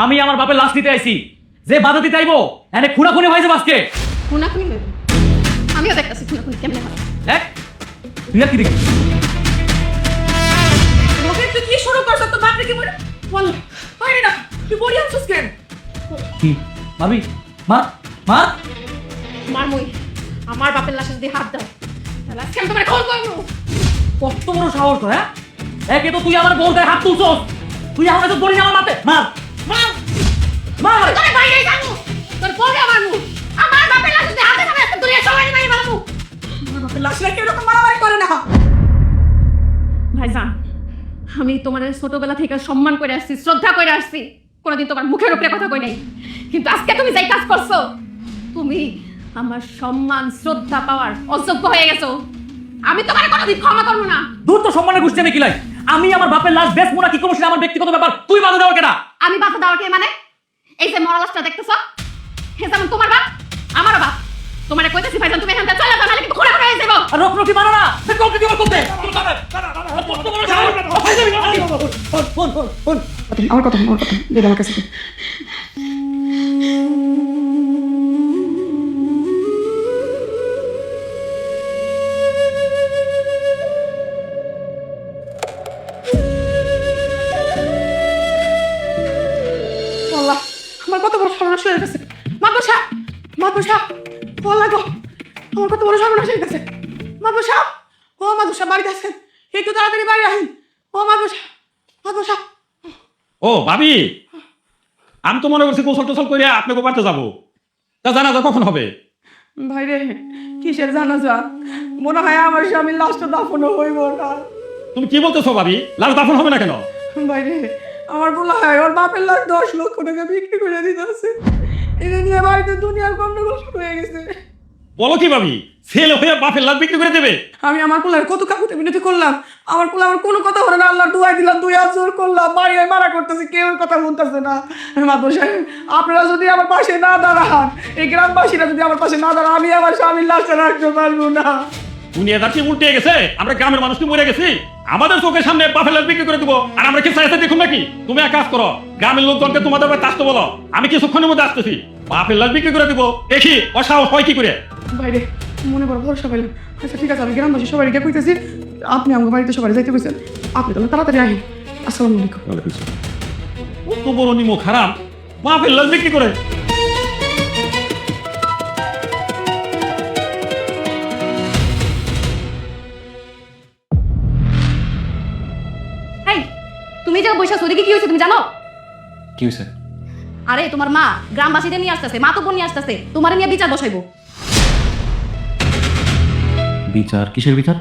আমি আমার বাপের লাশ নিতে আইছি, যে বাধা দিতে আইবো এনে খুনাখুনি হয়েছে আজকে। খুনাখুনি হইব? আমিও দেখতেছি খুনাখুনি কেমনে হয়। দেখ তুই আর কি দেখি? রফিক তুই কি শুরু করছ? তো বাপরে কি বল বল হয় না, তুই বলি আনছিস কেন? কি ভাবি? মা মা মারমুই, আমার বাপের লাশে যদি হাত দাও তাহলে আজকে আমি তোমার খবর করবো। কত বড় সাহস তোর, হ্যাঁ? একে তো তুই আমার বউর গায়ে হাত তুলছস, তুই এখন তো বলি না আমার মাতে মার মার মার। তোর বাইরে যাবো, তোর বউকে মারমু। আমার বাপের লাশে যদি হাত দাও আজকে দুনিয়া সবাই মারি মারমু। আমার বাপের লাশ নাকি এরকম মারামারি করে না। ভাইজান, আমি তোমার ছোটবেলা থেকে সম্মান করে আসছি, শ্রদ্ধা করে আসছি, কোনোদিন তোমার মুখের উপরে কথা কই নাই। কিন্তু আজকে তুমি যাই কাজ করছো, তুমি আমার সম্মান শ্রদ্ধা পাওয়ার অযোগ্য হয়ে গেছো। আমি তোমার কোনোদিন ক্ষমা করবো না। দূর তো সম্মানের গোষ্ঠী আমি কিলাই। আমি আমার বাপের লাশ বেশ মোনা কি করবো সেটা আমার ব্যক্তিগত ব্যাপার, তুই বাধা দেওয়ার কেনা? আমি বাধা দেওয়ার কে মানে? এই যে মরা লাশটা দেখতেছো, হে যেমন তোমার বাপ আমারও বাপ। তোমারে কইতেছি ভাইজান তুমি এখান থেকে চলে যাও, নাহলে কিন্তু ঘুরে ঘুরে হয়ে যাবো। আর রকি মানো না, সে কত কি করতে? আমার কথা দিদি আমার কাছে আল্লাহ, আমার কত বড় সর্বনাশ হয়ে গেছে। মাদবসা মাদবসা বলা গো, আমার কত বড় সর্বনাশ হয়ে গেছে। মাদবসা, ও মাদবসা বাড়িতে আছেন? একটু তাড়াতাড়ি বাড়ি আসেন। ও মাদবসা মাদবসা। ও ভাবি, আমি তো মনে করছি গোসল টোসল করে আপনাকে বাড়িতে যাবো। তা জানাজা কখন হবে? ভাই রে, কিসের জানাজা? মনে হয় আমার স্বামীর লাশটা দাফনও হইব না। তুমি কি বলতেছো ভাবি? লাশ দাফন হবে না কেন? ভাই রে, আমার বলা হয় ওর বাপের লাশ 10 লক্ষ টাকা বিক্রি করে দিতেছে। এটা নিয়ে বাড়িতে দুনিয়ার গন্ডগোল শুরু হয়ে গেছে। বলো কি ভাবি, ছেলে হয়ে বাপের লাশ বিক্রি করে দেবে? আমি আমার পোলার কত কাকুতে বিনতি করলাম, আমার পোলা আমার কোনো কথা বলে না। আল্লাহ দুয়াই দিলাম, দুই হাত জোর করলাম, বাড়ি মারা করতেছে, কেউ কথা বলতেছে না। মাদু সাহেব, আপনারা যদি আমার পাশে না দাঁড়ান, এই গ্রামবাসীরা যদি আমার পাশে না দাঁড়ান, আমি আমার স্বামীর লাশটা রাখতে পারবো না। দুনিয়াদার কি উল্টে গেছে? আমরা গ্রামের মানুষ কি মরে গেছি? আমাদের চোখের সামনে বাপের লাশ বিক্রি করে দেবো আর আমরা কি চাইতে দেখুন নাকি? তুমি এক কাজ করো, গ্রামের লোকজনকে তোমাদের বাড়িতে আসতে বলো, আমি কিছুক্ষণের মধ্যে আসতেছি। বাপের লাশ বিক্রি করে দেবো, দেখি অসাহস হয় কি করে। বাইরে মনে বড় ভরসা পেলাম। আচ্ছা ঠিক আছে, আমি গ্রামবাসী সবাই গিয়ে কইতেছি, আপনি আমার বাড়িতে সবাই যাইতে কইছেন, আপনি তাহলে তাড়াতাড়ি আহি। আসসালামু আলাইকুম। কত বড় নিমো খারাপ, বাপের লাশ বিক্রি করে। এই, তুমি যে বৈশা সরিকে কি হয়েছে তুমি জানো? কি হয়েছে? আরে তোমার মা গ্রামবাসীদের নিয়ে আসতেছে, মা তো বোন নিয়ে আসতেছে, তোমার নিয়ে বিচার বসাইবো। বিচার? কিসের বিচার?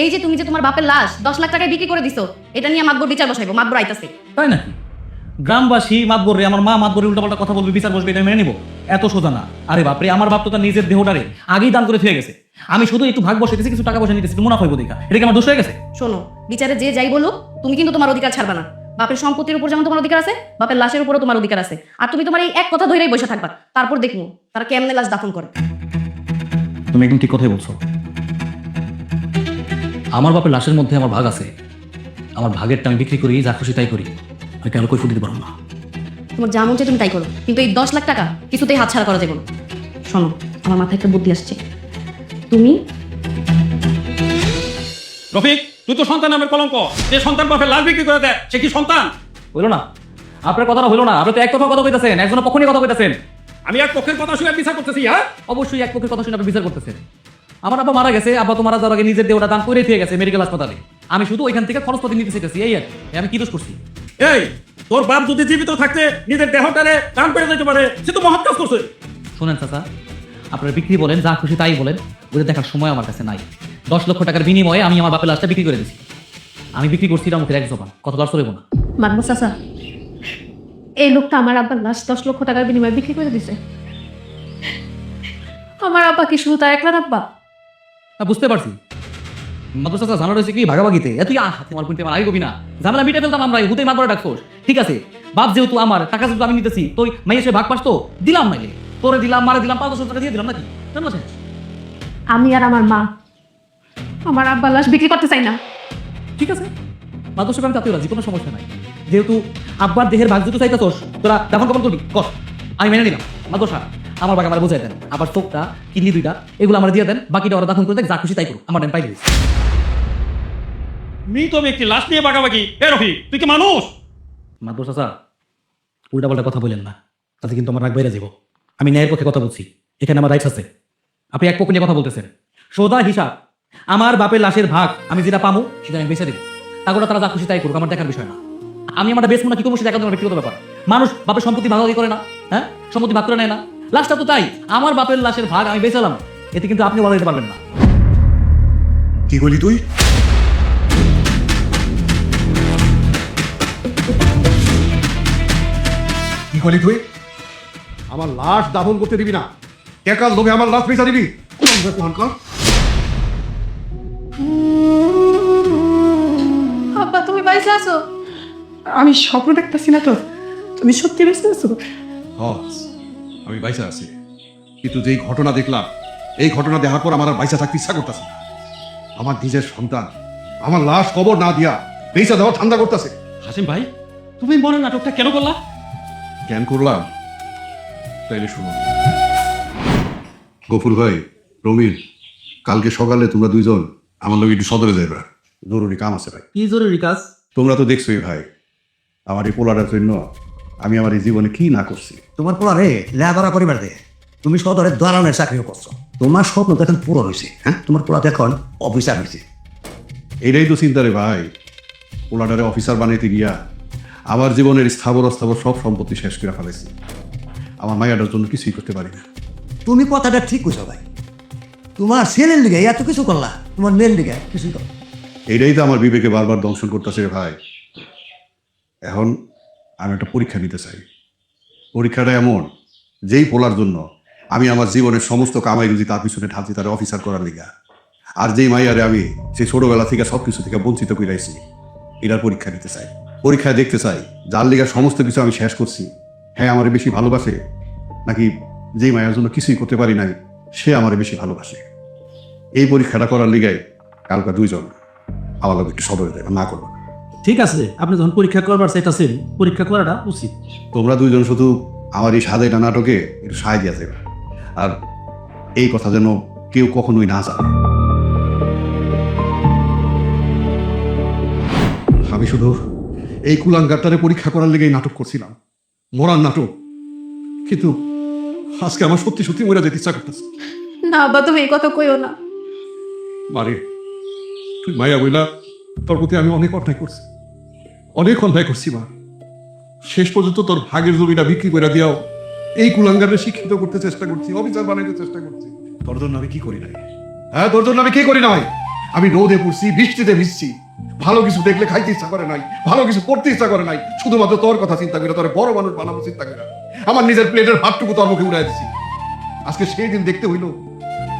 এই যে তুমি যে তোমার বাপের লাশ 10 লাখ টাকায় বিক্রি করে দিছো, এটা নিয়ে মাতবর বিচার বসাইবো। মাতবর আইতাছে। তাই নাকি? গ্রামবাসী মাতবর রে, আমার মা মাতবরে উল্টাপাল্টা কথা বলবে, বিচার বসবে, এটা মেনে নিবো? এত সোজা না। আরে বাপরে, আমার বাপ তো তার নিজের দেহটারে আগেই দান করে ফিরে গেছে। আমি শুধু একটু ভাগ বসাইতেছি, কিছু টাকা পয়সা নিতেছি, একটু মুনাফা হইব দেখা। এটা কি আমার দোষ হয়ে গেছে? শোনো, বিচারে যে যাই বলুক, তুমি কিন্তু তোমার অধিকার ছাড়বা না। বাপের সম্পত্তির উপর যেমন তোমার অধিকার আছে, বাপের লাশের উপরও তোমার অধিকার আছে। আর তুমি তোমার এই এক কথা ধরেই বসে থাকবা, তারপর দেখবো তারা কেমনে লাশ দাফন করে। তুমি একদম ঠিক কথাই বলছো। আমার বাপের লাশের মধ্যে আমার ভাগ আছে, আমার ভাগেরটা আমি বিক্রি করি, যা খুশি তাই করি। আমি কেন কই ফুট দিতে পারবো না? তোমার যা মন চায় তুমি তাই করো, কিন্তু এই 10 লাখ টাকা কিছুতেই হাতছাড়া করা যাবে না। শোনো, আমার মাথায় একটা বুদ্ধি আসছে। তুমি রফিক, তুই তো সন্তান নামের কলঙ্ক। যে সন্তান বাপের লাশ বিক্রি করে দেয়, সে কি সন্তান? হইলো না? আপনার কথাটা হইলো না? আপনি তো একতরফা কথা কইতাছেন, একজনের পক্ষ নিয়ে কথা কইতাছেন। আমি এক পক্ষের কথা শুনে বিচার করতেছি। হ্যাঁ, অবশ্যই এক পক্ষের কথা শুনে আপনি বিচার করতেছেন। আমার আব্বা মারা গেছে, আব্বা তো মারা যাওয়ার আগে নিজের দেহটা দান করে দিয়ে গেছে মেডিকেল হাসপাতালে। আমি শুধু ওইখান থেকে খরচপাতি নিতে চাইতেছি, এই আর কি। আমি কি দোষ করছি? এই তোর বাপ যদি জীবিত থাকতে নিজের দেহটারে দান করে দিতে পারে, সে তো মহৎ কাজ করছে। শোনেন চাচা, আপনারা বিক্রি বলেন, যা খুশি তাই বলেন, ওদের দেখার সময় আমার কাছে নাই। 10 লক্ষ টাকার বিনিময়ে আমি আমার বাপের লাশটা বিক্রি করে দিছি। আমি বিক্রি করছি, এটা মুখের এক জবান, কত দশ চলব না। মানবো চাচা, এই লোকটা আমার আব্বার লাশ 10 লক্ষ টাকার বিনিময়ে বিক্রি করে দিছে। আমার আব্বা কি শুধু তার একলা আব্বা? বুঝতে পারছি। মাত্র চাচা জানা রয়েছে কি ভাগাভাগিতে, তুই তোমার পুনতে আমার আগে কবি না, ঝামেলা মিটে ফেলতাম আমরা, হুতেই মাতবরে ডাকছোস। ঠিক আছে, বাপ যেহেতু আমার, টাকা যেহেতু আমি নিতেছি, তুই মাইয়া সে ভাগ পাস তো দিলাম, নাইলে তোরে দিলাম, মারে দিলাম, 5 টাকা দিয়ে দিলাম নাকি? জানো শেষ। আমি আর আমার মা আমার আব্বার লাশ বিক্রি করতে চাই না। ঠিক আছে, মাদ্রাসা আমি তাতেও রাজি, কোনো সমস্যা নাই। যেহেতু আব্বার দেহের ভাগ দুটো চাইতেছোস, তোরা দাফন কখন করবি কর, আমি মেনে নিলাম। মাদর সাহেব আমার বাগে আমার বোঝাই দেন, আবার চোখটা কিডনি দুইটা এগুলো আমার দিয়ে দেন, বাকিটা ওরা দাফন করে দেখ, যা খুশি তাই করুক, আমার টাইম পাইলে। মৃত ব্যক্তি লাশ নিয়ে বাগাবাগি, এ রফিক তুই কি মানুষ? মাদর চাচা উল্টা পাল্টা কথা বলেন না, তাতে কিন্তু আমার রাগ বাইরে যাব। আমি ন্যায়ের পক্ষে কথা বলছি, এখানে আমার রাইটস আছে। আপনি এক পক্ষ নিয়ে কথা বলতেছেন। সোজা হিসাব, আমার বাপের লাশের ভাগ আমি যেটা পামু সেটা আমি বেছে দেবো, তারপরে তারা যা খুশি তাই করুক, আমার দেখার বিষয় না। আমি আমার বেশ মনে কি করবো সেটা এখন আমার ব্যক্তিগত ব্যাপার। মানুষ বাপের সম্পত্তি ভাগাভাগি করে না, হ্যাঁ সম্পত্তি ভাগ করে নেয় না, লাশটা তো তাই, আমার বাপের লাশের ভাগ আমি বেচালাম, এতে কিন্তু আপনি বলা দিতে পারবেন না। কি করলি তুই? কি করলি তুই? আমার লাশ দাফন করতে দিবি না, টেকার লোভে আমার লাশ বেচা দিবি? আব্বা তুমি বাইসে আছো? আমি স্বপ্ন দেখতেছি না তো, তুমি সত্যি বেঁচে আছো? আমি বাইসা আছি, কিন্তু যেই ঘটনা দেখলাম, এই ঘটনা দেখার পর আমার আর বাইসা থাকতে ইচ্ছা করতেছে। আমার নিজের সন্তান আমার লাশ কবর না দিয়া বেচা দেওয়া ঠান্ডা করতেছে। হাসিম ভাই তুমি মনে নাটকটা কেন করলা? কেন করলাম তাইলে শুনো। গফুর ভাই, রমিল, কালকে সকালে তোমরা দুইজন আমার লোক একটু সদরে যাইবা, জরুরি কাম আছে ভাই। কি জরুরি কাজ? তোমরা তো দেখছোই ভাই, আমার এই পোলাটার জন্য আমি আমার এই জীবনে কি না করছি। তোমার পোলারে লেখাপড়া করিবার দে, তুমি সদরে দালানের চাকরিও করছো, তোমার স্বপ্ন তো এখন পুরো হয়েছে। হ্যাঁ, তোমার পোলা তো এখন অফিসার হয়েছে। এটাই তো চিন্তা রে ভাই, পোলাটারে অফিসার বানাইতে গিয়া আমার জীবনের স্থাবর অস্থাবর সব সম্পত্তি শেষ করে ফেলেছি। আমার মায়াটার জন্য কিছুই করতে পারি না। তুমি কথাটা ঠিক কইছো ভাই, তোমার ছেলের লিগে এত কিছু করলা, তোমার মেয়ের লিগে কিছু করো। এইটাই তো আমার বিবেকে বারবার দংশন করতেছে রে ভাই। এখন আমি একটা পরীক্ষা নিতে চাই। পরীক্ষাটা এমন, যেই পোলার জন্য আমি আমার জীবনের সমস্ত কামাই রুজি তার পিছনে ঢালছি, তার অফিসার করার লিগা, আর যেই মাইয়ারে আমি সেই ছোটবেলা থেকে সব কিছু থেকে বঞ্চিত করাইছি, এটার পরীক্ষা নিতে চাই। পরীক্ষায় দেখতে চাই যার লিগা সমস্ত কিছু আমি শেষ করছি, হ্যাঁ আমারে বেশি ভালোবাসে, নাকি যেই মায়ের জন্য কিছুই করতে পারি নাই সে আমারে বেশি ভালোবাসে। এই পরীক্ষাটা করার লিগাই কালকা দুইজন আমার লোক একটু সদরে দেবে, না করবো না। ঠিক আছে, আপনি যখন পরীক্ষা করবার চাইতেছেন, পরীক্ষা করাটা উচিত। তোমরা দুইজন শুধু আমার এই সাদাইটা নাটকে একটু সাহায্য দিয়ে দেবে, আর এই কথা যেন কেউ কখনোই না জানে। আমি শুধু এই কুলাঙ্গারটারে পরীক্ষা করার লেগেই নাটক করছিলাম, মরার নাটক। কিন্তু আজকে আমার সত্যি সত্যি মরে যেতে ইচ্ছা করতেছে। না আব্বা তুমি এই কথা কইও না। মারে, তুই মায়া বইলা, তোর প্রতি আমি অনেক অন্যায় করছি, অনেক অন্যায় করছি মা। শেষ পর্যন্ত তোর ভাগের জমিটা বিক্রি করে দিয়াও এই কুলাঙ্গারে শিক্ষিত করতে চেষ্টা করছি, অফিসার বানাইতে চেষ্টা করছি। তোর জন্য আমি কি করি নাই? হ্যাঁ, তোর জন্য আমি কি করি নাই? আমি রোদে পড়ছি, বৃষ্টিতে ভিজছি, ভালো কিছু দেখলে খাইতে ইচ্ছা করে নাই, ভালো কিছু পড়তে ইচ্ছা করে নাই, শুধুমাত্র তোর কথা চিন্তা করে, তোর বড় মানুষ বানাবো চিন্তা করে আমার নিজের প্লেটের ভাতটুকু তোর মুখে উড়াই দিছি। আজকে সেই দিন দেখতে হইল,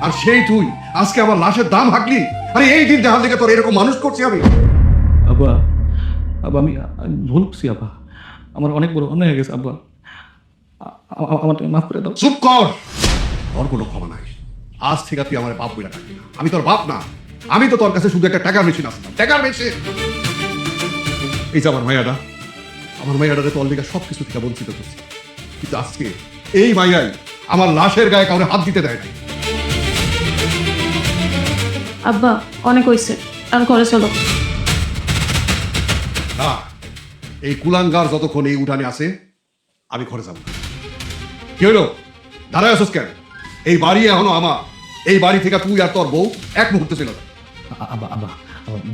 আর সেই তুই আজকে আমার লাশের দাম হাঁকলি। আরে এই দিন দেখার দিকে তোর এরকম মানুষ করছি আমি। আব্বা, আব্বা আমি ভুল করছি আব্বা, আমার অনেক বড় অন্যায় হয়ে গেছে আব্বা, আমার মাফ করে দাও। চুপ কর, তোর কোনো ক্ষমা নাই। আজ থেকে তুই আমার বাপ বইলা থাকবি না। আমি তোর বাপ না, আমি তো তোর কাছে শুধু একটা টাকার মেশিন আসলাম, টাকার মেশিন। এই যে আমার মাইয়াটারে তোর লিগা সবকিছু থেকে বঞ্চিত করছি, কিন্তু আজকে এই মাইয়াই আমার লাশের গায়ে কাউরে হাত দিতে দেয় নাই। আব্বা অনেক হইছে, আর ঘরে চলো। না, এই কুলাঙ্গার যতক্ষণ এই উঠানে আছে আমি ঘরে যাব না। কি হইল, দাঁড়ায় আসোস কেন? এই বাড়ি এখনো আমার, এই বাড়ি থেকে তুই আর তোর বউ এক মুহূর্তে ছিল না। আব্বা আব্বা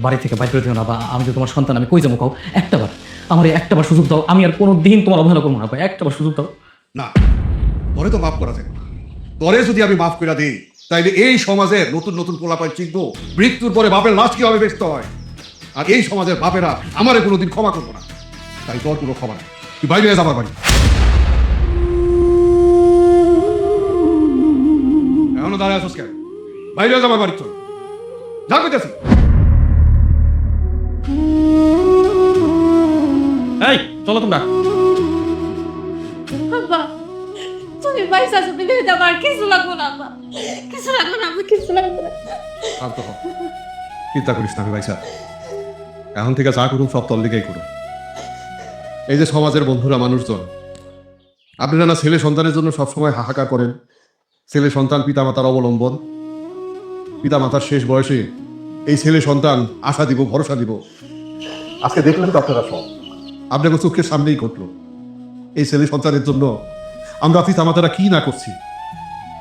বাড়ি থেকে বাইর করে দিও না আব্বা, আমি তো তোমার সন্তান, আমি কই যাবো কাও, একটাবার আমার একটাবার সুযোগ দাও, আমি আর কোনো দিন তোমার অবহেলা করবো না আব্বা, একটাবার সুযোগ দাও। না, তোরে তো মাফ করা যায় না। তোরে যদি আমি মাফ করে দিই, তাইলে এই সমাজের নতুন নতুন পোলাপাই শিখবো মৃত্যুর পরে বাপের লাশ কিভাবে বেচতে হয়, আর এই সমাজের বাপেরা আমারে কোনোদিন ক্ষমা করবো না। তাই তোর কোনো ক্ষমা নেই, তুই বাইরে যা আমার বাড়ি। এখনো দাঁড়ায় আসোস কেন? বাইরে যা আমার বাড়ি, চল যা কইতাছি। এই চলো তোমরা। আব্বা তুমি বাইসে আছো, তুমি আমার কিছু লাগবে না আব্বা, কিছু লাগবে না আব্বা, কিছু লাগবে না। শান্ত হ, চিন্তা করিস না আমি ভাইসা, এখন থেকে যা করুন সব তোর লিগেই করুন। এই যে সমাজের বন্ধুরা মানুষজন, আপনারা না ছেলে সন্তানের জন্য সবসময় হাহাকার করেন। ছেলে সন্তান পিতামাতার অবলম্বন, পিতামাতার শেষ বয়সে এই ছেলে সন্তান আশা দিব, ভরসা দিব। আজকে দেখলেন তো আপনারা সব, আপনাকে চোখের সামনেই ঘটলো। এই ছেলে সন্তানের জন্য আমরা পিতামাতারা কি না করছি,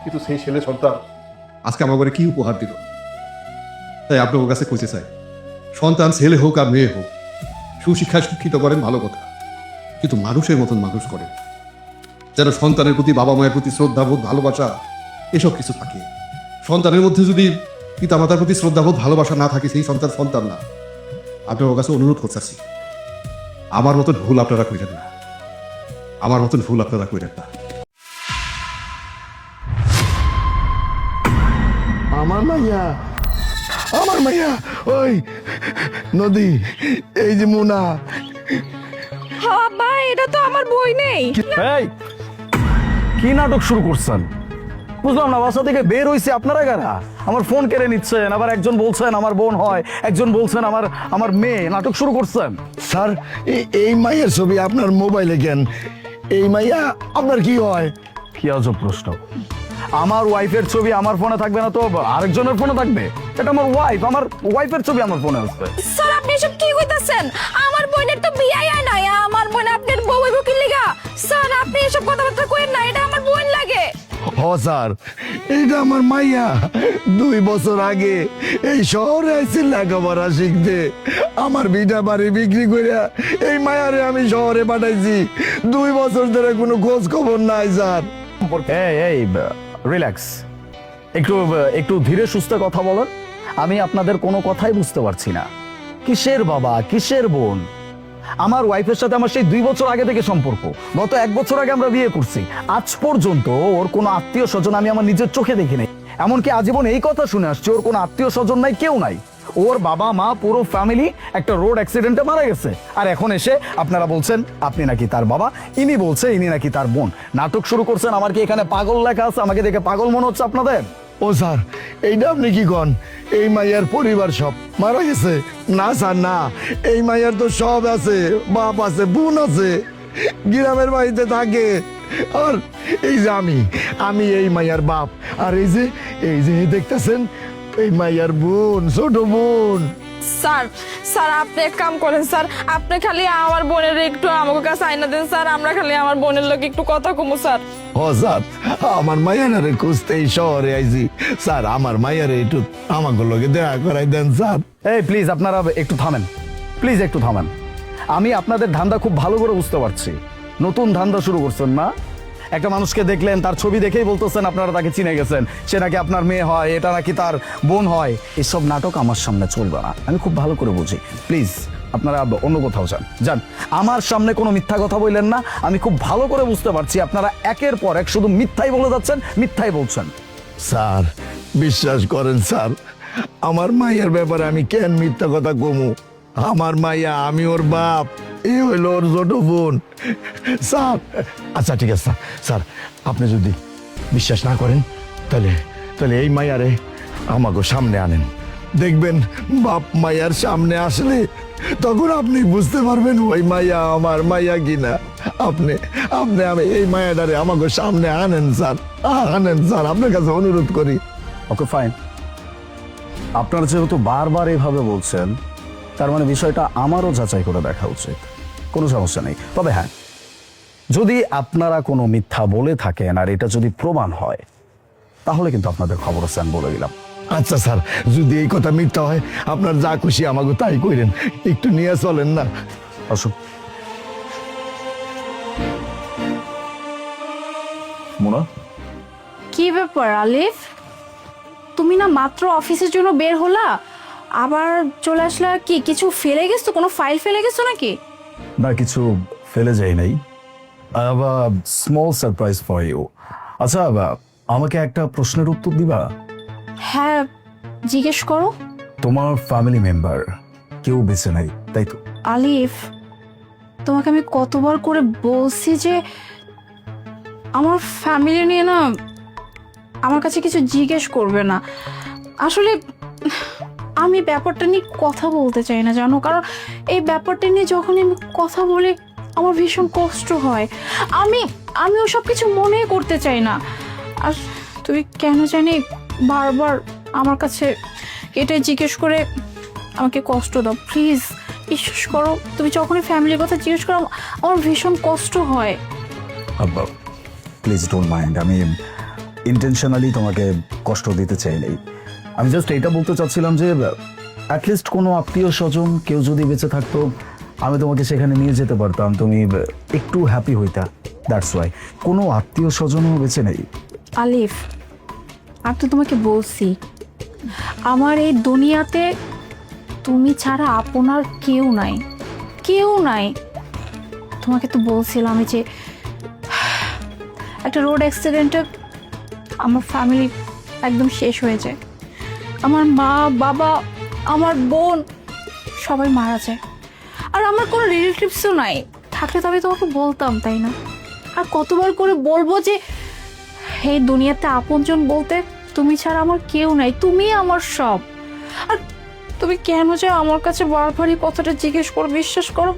কিন্তু সেই ছেলে সন্তান আজকে আমার ঘরে কি উপহার দিল। তাই আপনার কাছে কইতে চাই, সন্তান ছেলে হোক আর মেয়ে হোক, সুশিক্ষায় শিক্ষিত করেন ভালো কথা, কিন্তু মানুষের মতন মানুষ করেন, যেন সন্তানের প্রতি, বাবা মায়ের প্রতি শ্রদ্ধাবোধ, ভালোবাসা এসব কিছু থাকে। সন্তানের মধ্যে যদি পিতামাতার প্রতি শ্রদ্ধাবোধ, ভালোবাসা না থাকে, সেই সন্তান সন্তান না। আপনার কাছে অনুরোধ করতেছি, আমার মতন ভুল আপনারা কইরেন না, আমার মতন ভুল আপনারা কইরেন না। আমার মাইয়া, আমার মাইয়া, ওই নদী, এই যে মুনা। বাবা, এটা তো আমার বই নেই। এই কি নাটক শুরু করছেন? বুঝলাম না, বাসা থেকে বের হইছে আপনারা কারা? আমার ফোন কেড়ে নিচ্ছেন, আবার একজন বলছেন আমার বোন হয়, একজন বলছেন আমার মেয়ে। নাটক শুরু করছেন। স্যার, এই মাইয়ের ছবি আপনার মোবাইলে কেন? এই মাইয়া আপনার কি হয়? কি আজব প্রশ্ন! আমার ওয়াইফের ছবি আমার ফোনে থাকবে না তো আরেকজনের ফোনে থাকবে? এটা আমার ওয়াইফ, আমার ওয়াইফের ছবি আমার ফোনে আসবে। স্যার, আপনি এসব কি কইতাছেন? আমার বোনের তো বিয়াই হয় নাই। আমার বোন আপনার বউ হইব কি লিগা? স্যার, আপনি এসব কথাবার্তা কইেন না, এটা আমার বোন লাগে। হ স্যার, এইটা আমার মাইয়া 2 বছর আগে এই শহরে আইছে লেখাপড়া শিখতে। আমার ভিটা বাড়ি বিক্রি করে এই মায়ারে আমি শহরে পাঠাইছি। 2 বছর ধরে কোনো খোঁজ খবর নাই স্যার। এই রিল্যাক্স, একটু ধীরে সুস্থে কথা বলেন। আমি আপনাদের কোনো কথাই বুঝতে পারছি না। কিসের বাবা, কিসের বোন? আমার ওয়াইফের সাথে আমার সেই 2 বছর আগে থেকে সম্পর্ক। গত 1 বছর আগে আমরা বিয়ে করছি। আজ পর্যন্ত ওর কোনো আত্মীয় স্বজন আমি আমার নিজের চোখে দেখি নাই। এমনকি আজীবন এই কথা শুনে আসছি ওর কোনো আত্মীয় স্বজন নাই, কেউ নাই। ওর বাবা মা পুরো ফ্যামিলি একটা রোড অ্যাক্সিডেন্টে মারা গেছে। আর এখন এসে আপনারা বলছেন আপনি নাকি তার বাবা, ইনি বলছে ইনি নাকি তার বোন। নাটক শুরু করছেন। আমার কি এখানে পাগল লেখা আছে? আমাকে দেখে পাগল মনে হচ্ছে আপনাদের? ও স্যার, এইটা আপনি কি কন? এই মাইয়ার পরিবার সব মারা গেছে? না স্যার, না, এই মাইয়ার তো সব আছে, বাপ আছে, বোন আছে, গ্রামের বাড়িতে থাকে। আর এই যে আমি এই মাইয়ার বাপ। আর এই যে দেখতেছেন, এই মাইয়ার বোন, ছোট বোন। স্যার আপনি এক কাম করেন স্যার, আপনি খালি আমার বোনের একটু আমাকে কাছে আইনা দেন স্যার, আমরা খালি আমার বোনের লোক একটু কথা কমু স্যার। ও স্যার, আমার মাইয়ারে খুঁজতে এই শহরে আইছি স্যার। আমার মাইয়ারে একটু আমাকে লোকে দেখা করাই দেন স্যার। এই প্লিজ আপনারা একটু থামেন, প্লিজ একটু থামেন। আমি আপনাদের ধান্দা খুব ভালো করে বুঝতে পারছি। নতুন ধান্দা শুরু করছেন না? একটা মানুষকে দেখলেন, তার ছবি দেখেই বলতেছেন আপনারা তাকে চিনে গেছেন, সে নাকি আপনার মেয়ে হয়, এটা নাকি তার বোন হয়। এসব নাটক আমার সামনে চলবে না, আমি খুব ভালো করে বুঝি। প্লিজ আপনারা অন্য কোথাও যান। আমার সামনে কোনো মিথ্যা কথা বললেন না। আমি খুব ভালো করে বুঝতে পারছি আপনারা একের পর এক শুধু মিথ্যাই বলে যাচ্ছেন, মিথ্যাই বলছেন। স্যার, বিশ্বাস করেন স্যার, আমার মাইয়ার ব্যাপারে আমি কেন মিথ্যা কথা কমু? আমার মাইয়া, আমি ওর বাপ, এই হইল ওর ছোট বোন স্যার। আচ্ছা ঠিক আছে স্যার, আপনি যদি বিশ্বাস না করেন তাহলে এই মাইয়ারে আমাকে সামনে আনেন। দেখবেন বাপ মাইয়ার সামনে আসলে তখন আপনি বুঝতে পারবেন ওই মাইয়া আমার মাইয়া কিনা। আপনি আমি এই মায়াটারে আমাকে সামনে আনেন স্যার, আপনার কাছে অনুরোধ করি। ওকে ফাইন, আপনারা যেহেতু বারবার এইভাবে বলছেন, তার মানে বিষয়টা আমারও যাচাই করে দেখা উচিত। কোনো সমস্যা নেই। তবে হ্যাঁ, যদি আপনারা কোনো মিথ্যা বলে থাকেন আর এটা যদি প্রমাণ হয়, তাহলে কিন্তু আপনাদের খবর আছে, আমি বলে দিলাম। আচ্ছা স্যার, যদি এই কথা মিথ্যা হয়, আপনার যা খুশি আমাকে তাই কইরেন, একটু নিয়ে চলেন না। আসুন। মোনা, কি ব্যাপার আলিফ, তুমি না মাত্র অফিসের জন্য বের হলা, আবার চলে আসলা? কি কিছু ফেলে গেছো? কোনো ফাইল ফেলে গেছো নাকি? না, কিছু ফেলে যাই নাই। Small surprise for you. আচ্ছা, আমাকে একটা প্রশ্নের উত্তর দিবা? হ্যাঁ, জিজ্ঞেস করো। তোমার ফ্যামিলি মেম্বার কেউ বেঁচে নাই, তাই তো? আলিফ, তোমাকে আমি কতবার করে বলছি যে আমার ফ্যামিলি নিয়ে না আমার কাছে কিছু জিজ্ঞেস করবে না। আসলে আমি ব্যাপারটা নিয়ে কথা বলতে চাই না, জানো, কারণ এই ব্যাপারটা নিয়ে যখনই আমি কথা বলি আমার ভীষণ কষ্ট হয়। আমি আমি ওসব কিছু মনে করতে চাই না। আর তুই কেন জানি বারবার আমার কাছে এটাই জিজ্ঞেস করে আমাকে কষ্ট দাও। প্লিজ বিশ্বাস করো, তুমি যখনই ফ্যামিলির কথা জিজ্ঞেস করো আমার ভীষণ কষ্ট হয়। আব্বা প্লিজ ডোন্ট মাইন্ড, আমি ইন্টেনশনালি তোমাকে কষ্ট দিতে চাইনি। আমি জাস্ট এটা বলতে চাচ্ছিলাম যে অ্যাটলিস্ট কোনো আত্মীয় স্বজন কেউ যদি বেঁচে থাকতো আমি তোমাকে সেখানে নিয়ে যেতে পারতাম, তুমি একটু হ্যাপি হইতা, দ্যাটস ওয়াই। কোনো আত্মীয় স্বজনও বেঁচে নেই। আলিফ, আমি তো তোমাকে বলছি আমার এই দুনিয়াতে তুমি ছাড়া আপনার কেউ নাই, কেউ নাই। তোমাকে তো বলছিলাম যে একটা রোড অ্যাক্সিডেন্টে আমার ফ্যামিলি একদম শেষ হয়ে যায়। আমার মা বাবা আমার বোন সবাই মারা যায়, আর আমার কোনো রিলেটিভসও নাই। থাকলে তবে তোমাকে বলতাম, তাই না? আর কতবার করে বলবো যে এই দুনিয়াতে আপনজন বলতে তুমি ছাড়া আমার কেউ নাই, তুমি আমার সব। আর তুমি কেন যে আমার কাছে বারবারই কথাটা জিজ্ঞেস করো, বিশ্বাস করো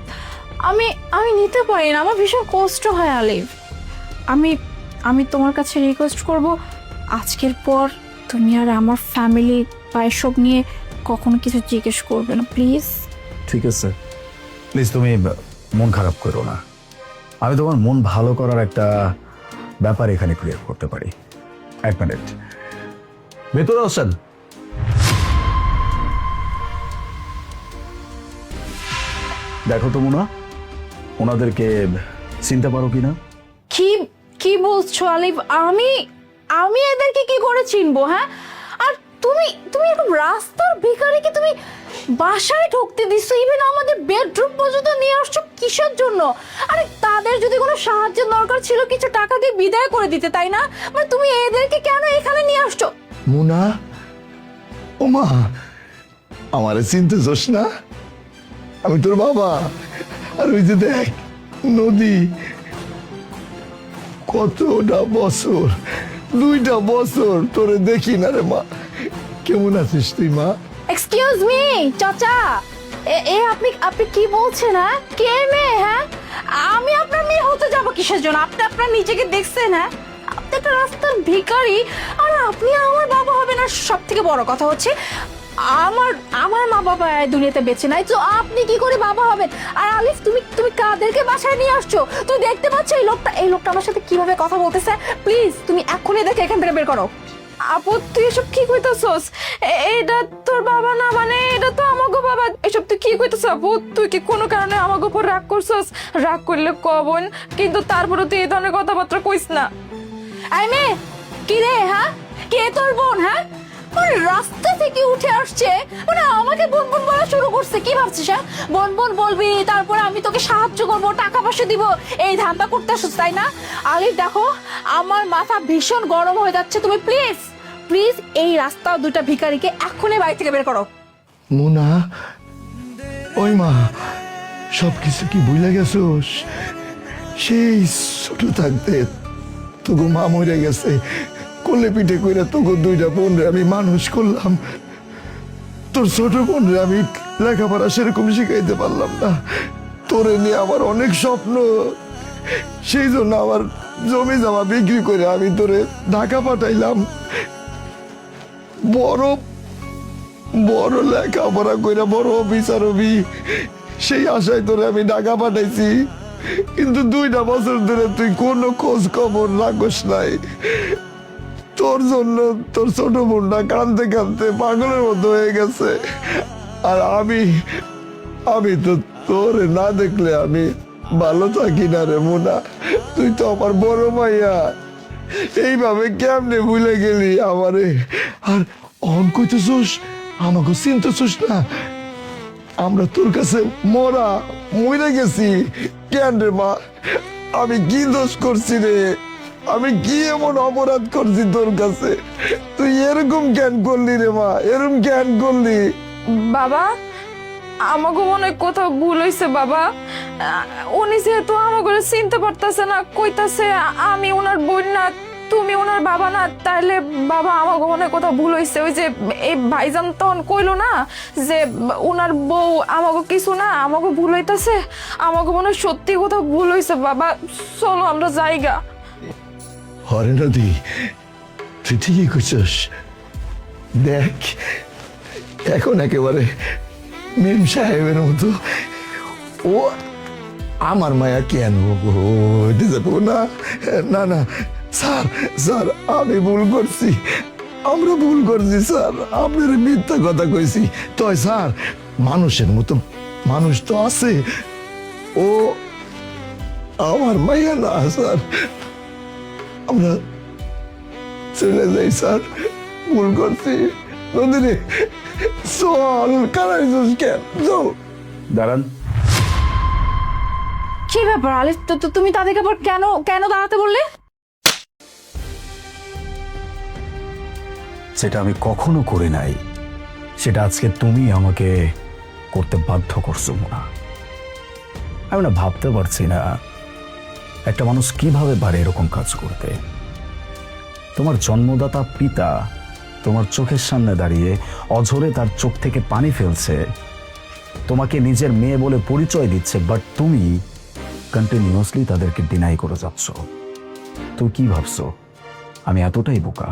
আমি আমি নিতে পারি না, আমার ভীষণ কষ্ট হয় আলিফ। আমি আমি তোমার কাছে রিকোয়েস্ট করব, আজকের পর তুমি আর আমার ফ্যামিলি বা এসব নিয়ে কখনো কিছু জিজ্ঞেস করবে না, প্লিজ। ঠিক আছে, প্লিজ তুমি মন খারাপ করো না। আমি তোমার মন ভালো করার একটা ব্যাপার এখানে ক্রিয়েট করতে পারি। এক মিনিট, ভেতরে আসেন। দেখো তো মুনা, ওনাদেরকে চিনতে পারো কিনা? কি কি বলছো আলিফ? আমি আমি এদেরকে কি করে চিনবো? হ্যাঁ, আর তুমি তুমি এরকম রাস্তার ভিখারিকে তুমি বাসায় ঢুকতে দিছো, ইভেন আমাদের বেডরুম পর্যন্ত নিয়ে আসছো কিসের জন্য? আরে তাদের যদি কোনো সাহায্য দরকার ছিল কিছু টাকা দিয়ে বিদায় করে দিতে, তাই না? মানে তুমি এদেরকে কেন এখানে নিয়ে আসছো? মুনা, ও মা, আমারে চিনতেছস না? আমি তোর বাবা। আর ওই যে দেখ নদী, কতটা বছর, 2টা বছর তোরে দেখি না রে মা। কেমন আছিস তুই মা? এক্সকিউজ মি চাচা, এ আপনি আপনি কি বলছেন? হ্যাঁ, কে মেয়ে? হ্যাঁ, আমি আপনার মেয়ে হতে যাব কিসের জন্য? আপনি আপনার নিজেকে দেখছেন? হ্যাঁ, আপনি একটা রাস্তার ভিখারি আর আপনি আমার বাবা হবেন। আর সব থেকে বড় কথা হচ্ছে আমার আমার মা বাবা এই দুনিয়াতে বেঁচে নাই, তো আপনি কি করে বাবা হবেন? আর আলিফ, তুমি তুমি কাদেরকে বাসায় নিয়ে আসছো? তুমি দেখতে পাচ্ছ এই লোকটা আমার সাথে কিভাবে কথা বলতেছে? প্লিজ তুমি এক্ষুনি দেখে এখান থেকে বের করো। আপু তুই এসব কি কইতাছস? এটা তোর বাবা না, মানে এটা তো আমাগো বাবা। এসব তুই কি কইতাছ আপু? তুই কি কোনো কারণে আমাগো উপর রাগ করছস? রাগ করলে কবন, কিন্তু তারপরে তুই এই ধরনের কথাবার্তা কইস না। আই মে কি রে? হ্যাঁ, কে তোর বোন? হ্যাঁ, মানে রাস্তা থেকে উঠে আসছে, মানে আমাকে বোন বোন বলা শুরু করছে। কি ভাবছিস? হ্যাঁ, বোন বোন বলবি, তারপরে আমি তোকে সাহায্য করবো, টাকা পয়সা দিব, এই ধান্দা করতে আসছিস, তাই না? আলিফ দেখো, আমার মাথা ভীষণ গরম হয়ে যাচ্ছে। তুমি প্লিজ প্লিজ এই রাস্তা 2টা ভিখারিকে এক্ষুনি বাড়ি থেকে বের করো। মুনা, ওই মা, সব কিছু কি ভুলে গেছোস? সেই ছোট থাকতে তোকে মা মরে গেছে, কোলে পিঠে কইরা তোকে 2টা বোনরে আমি মানুষ করলাম। তোর ছোট বোনরে আমি লেখাপড়া সেরকম শিখাইতে পারলাম না। তোরে নিয়ে আমার অনেক স্বপ্ন, সেই জন্য আমার জমি জমা বিক্রি করে আমি তোরে ঢাকা পাঠাইলাম। বড় বড় লেখাপড়া কইরা বড় অফিসার হবি, সেই আশায় তোরে আমি ঢাকা পাঠাইছি। কিন্তু 2টা বছর ধরে তুই কোনো খোঁজ খবর রাখস নাই। তোর জন্য তোর ছোট বোনটা কাঁদতে কাঁদতে পাগলের মতো হয়ে গেছে। আর আমি তো তোরে না দেখলে আমি ভালো থাকি না রে মুনা। তুই তো আমার বড় মাইয়া, এইভাবে কেমনে ভুলে গেলি আমারে? আর অন কইতেছোস আমাকে চিনতেছোস না? আমরা তোর কাছে মরে গেছি কেন রে মা? আমি কি দোষ করছি রে? আমি কি এমন অপরাধ করছি তোর কাছে? তুই এরকম কেন করলি রে মা? এরকম কেন করলি? বাবা, আমাকে মনে হয় কোথাও ভুল হয়েছে বাবা। উনি যেহেতু আমাকে চিনতে পারতেছে না, কইতাছে আমি ওনার বোন না, তুমি ওনার বাবা না, তাহলে বাবা আমাকে মনে হয় কোথাও ভুল হয়েছে। ওই যে এই ভাইজান তখন কইলো না যে ওনার বউ আমাকে কিছু না, আমাকে ভুল হইতাছে, আমাকে মনে হয় সত্যি কোথাও ভুল হয়েছে। বাবা চলো আমরা যাইগা। হরে নদী, তুই ঠিকই করছিস। দেখ এখন একেবারে মেম সাহেবের মতো ও আমার মায়া কেন হইতে যাবো না। না না স্যার, স্যার আমি ভুল করছি, আমরা ভুল করছি স্যার, আপনার মিথ্যা কথা কইছি। তো স্যার মানুষের মতো মানুষ তো আছে, ও আমার মায়া না স্যার, আমরা চলে যাই স্যার, ভুল করছি। নদীরে চল, কারাইছিস কেন? চল। দাঁড়ান। কি ব্যাপার আলিফ, তুমি তাদেরকে আবার কেন কেন দাঁড়াতে বললে? সেটা আমি কখনো করি নাই, সেটা আজকে তুমি আমাকে করতে বাধ্য করছো মোনা। আমি না ভাবতে পারছি না একটা মানুষ কিভাবে পারে এরকম কাজ করতে। তোমার জন্মদাতা পিতা তোমার চোখের সামনে দাঁড়িয়ে অঝরে তার চোখ থেকে পানি ফেলছে, তোমাকে নিজের মেয়ে বলে পরিচয় দিচ্ছে, বাট তুমি কন্টিনিউয়াসলি তাদেরকে ডিনাই করে যাচ্ছ। তুই কি ভাবছো আমি এতটাই বোকা?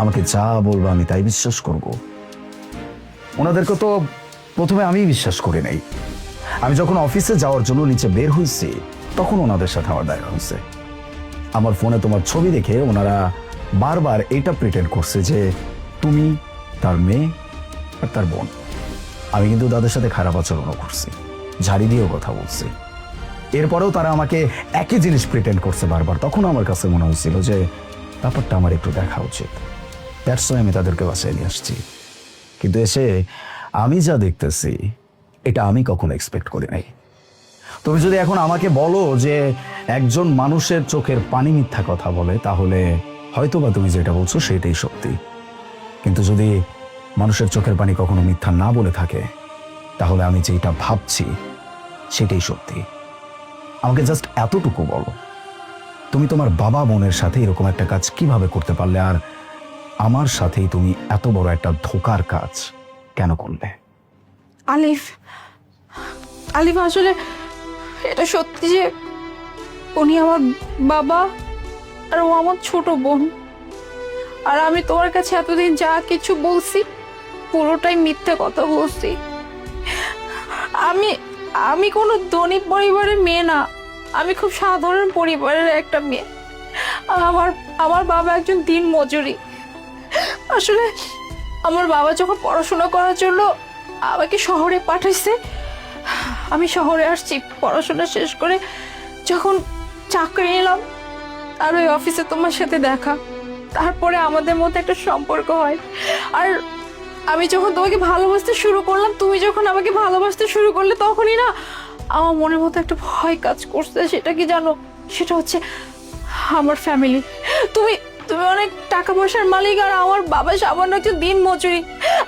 আমাকে যা বলবো আমি তাই বিশ্বাস করব? ওনাদেরকে তো প্রথমে আমি বিশ্বাস করি নাই। আমি যখন অফিসে যাওয়ার জন্য নিচে বের হয়েছি তখন ওনাদের সাথে আমার দেখা হয়েছে। আমার ফোনে তোমার ছবি দেখে ওনারা বারবার এটা প্রিটেন্ড করছে যে তুমি তার মেয়ে আর তার বোন। আমি কিন্তু তাদের সাথে খারাপ আচরণও করছি, ঝাড়ি দিয়েও কথা বলছি। এরপরেও তারা আমাকে একই জিনিস প্রিটেন্ড করছে বারবার। তখন আমার কাছে মনে হয়েছিল যে ব্যাপারটা আমার একটু দেখা উচিত। দ্যাটস ওয়াই আমি তাদেরকে বাসায় নিয়ে আসছি। কিন্তু এসে আমি যা দেখতেছি এটা আমি কখনো এক্সপেক্ট করি নাই। তুমি যদি এখন আমাকে বলো যে একজন মানুষের চোখের পানি মিথ্যা কথা বলে, তাহলে হয়তো বা তুমি যেটা বলছো সেটাই সত্যি। কিন্তু যদি মানুষের চোখের পানি কখনো মিথ্যা না বলে থাকে, তাহলে আমি যেটা ভাবছি সেটাই সত্যি। আমাকে জাস্ট এতটুকু বলো, তুমি তোমার বাবা বোনের সাথে এরকম একটা কাজ কিভাবে করতে পারলে, আর আমার সাথেই তুমি এত বড় একটা ধোকার কাজ কেন করলে? আলিফ, আলিফ আসলে এটা সত্যি যে উনি আমার বাবা আর ও আমার ছোট বোন। আর আমি তোমার কাছে এতদিন যা কিছু বলছি পুরোটাই মিথ্যে কথা বলছি। আমি আমি কোনো ধনী পরিবারের মেয়ে না, আমি খুব সাধারণ পরিবারের একটা মেয়ে। আমার আমার বাবা একজন দিন মজুরি। আসলে আমার বাবা যখন পড়াশোনা করার জন্য আমাকে শহরে পাঠাইছে, আমি শহরে আসছি পড়াশোনা শেষ করে। যখন চাকরি নিলাম আর ওই অফিসে তোমার সাথে দেখা, তারপরে আমাদের মধ্যে একটা সম্পর্ক হয়। আর আমি যখন তোমাকে ভালোবাসতে শুরু করলাম, তুমি যখন আমাকে ভালোবাসতে শুরু করলে, তখনই না আমার মনের মধ্যে একটা ভয় কাজ করছে। সেটা কি জানো? সেটা হচ্ছে আমার ফ্যামিলি। তুমি তুমি অনেক টাকা পয়সার মালিক আর আমার বাবা সামান্য একজন দিন মজুরি।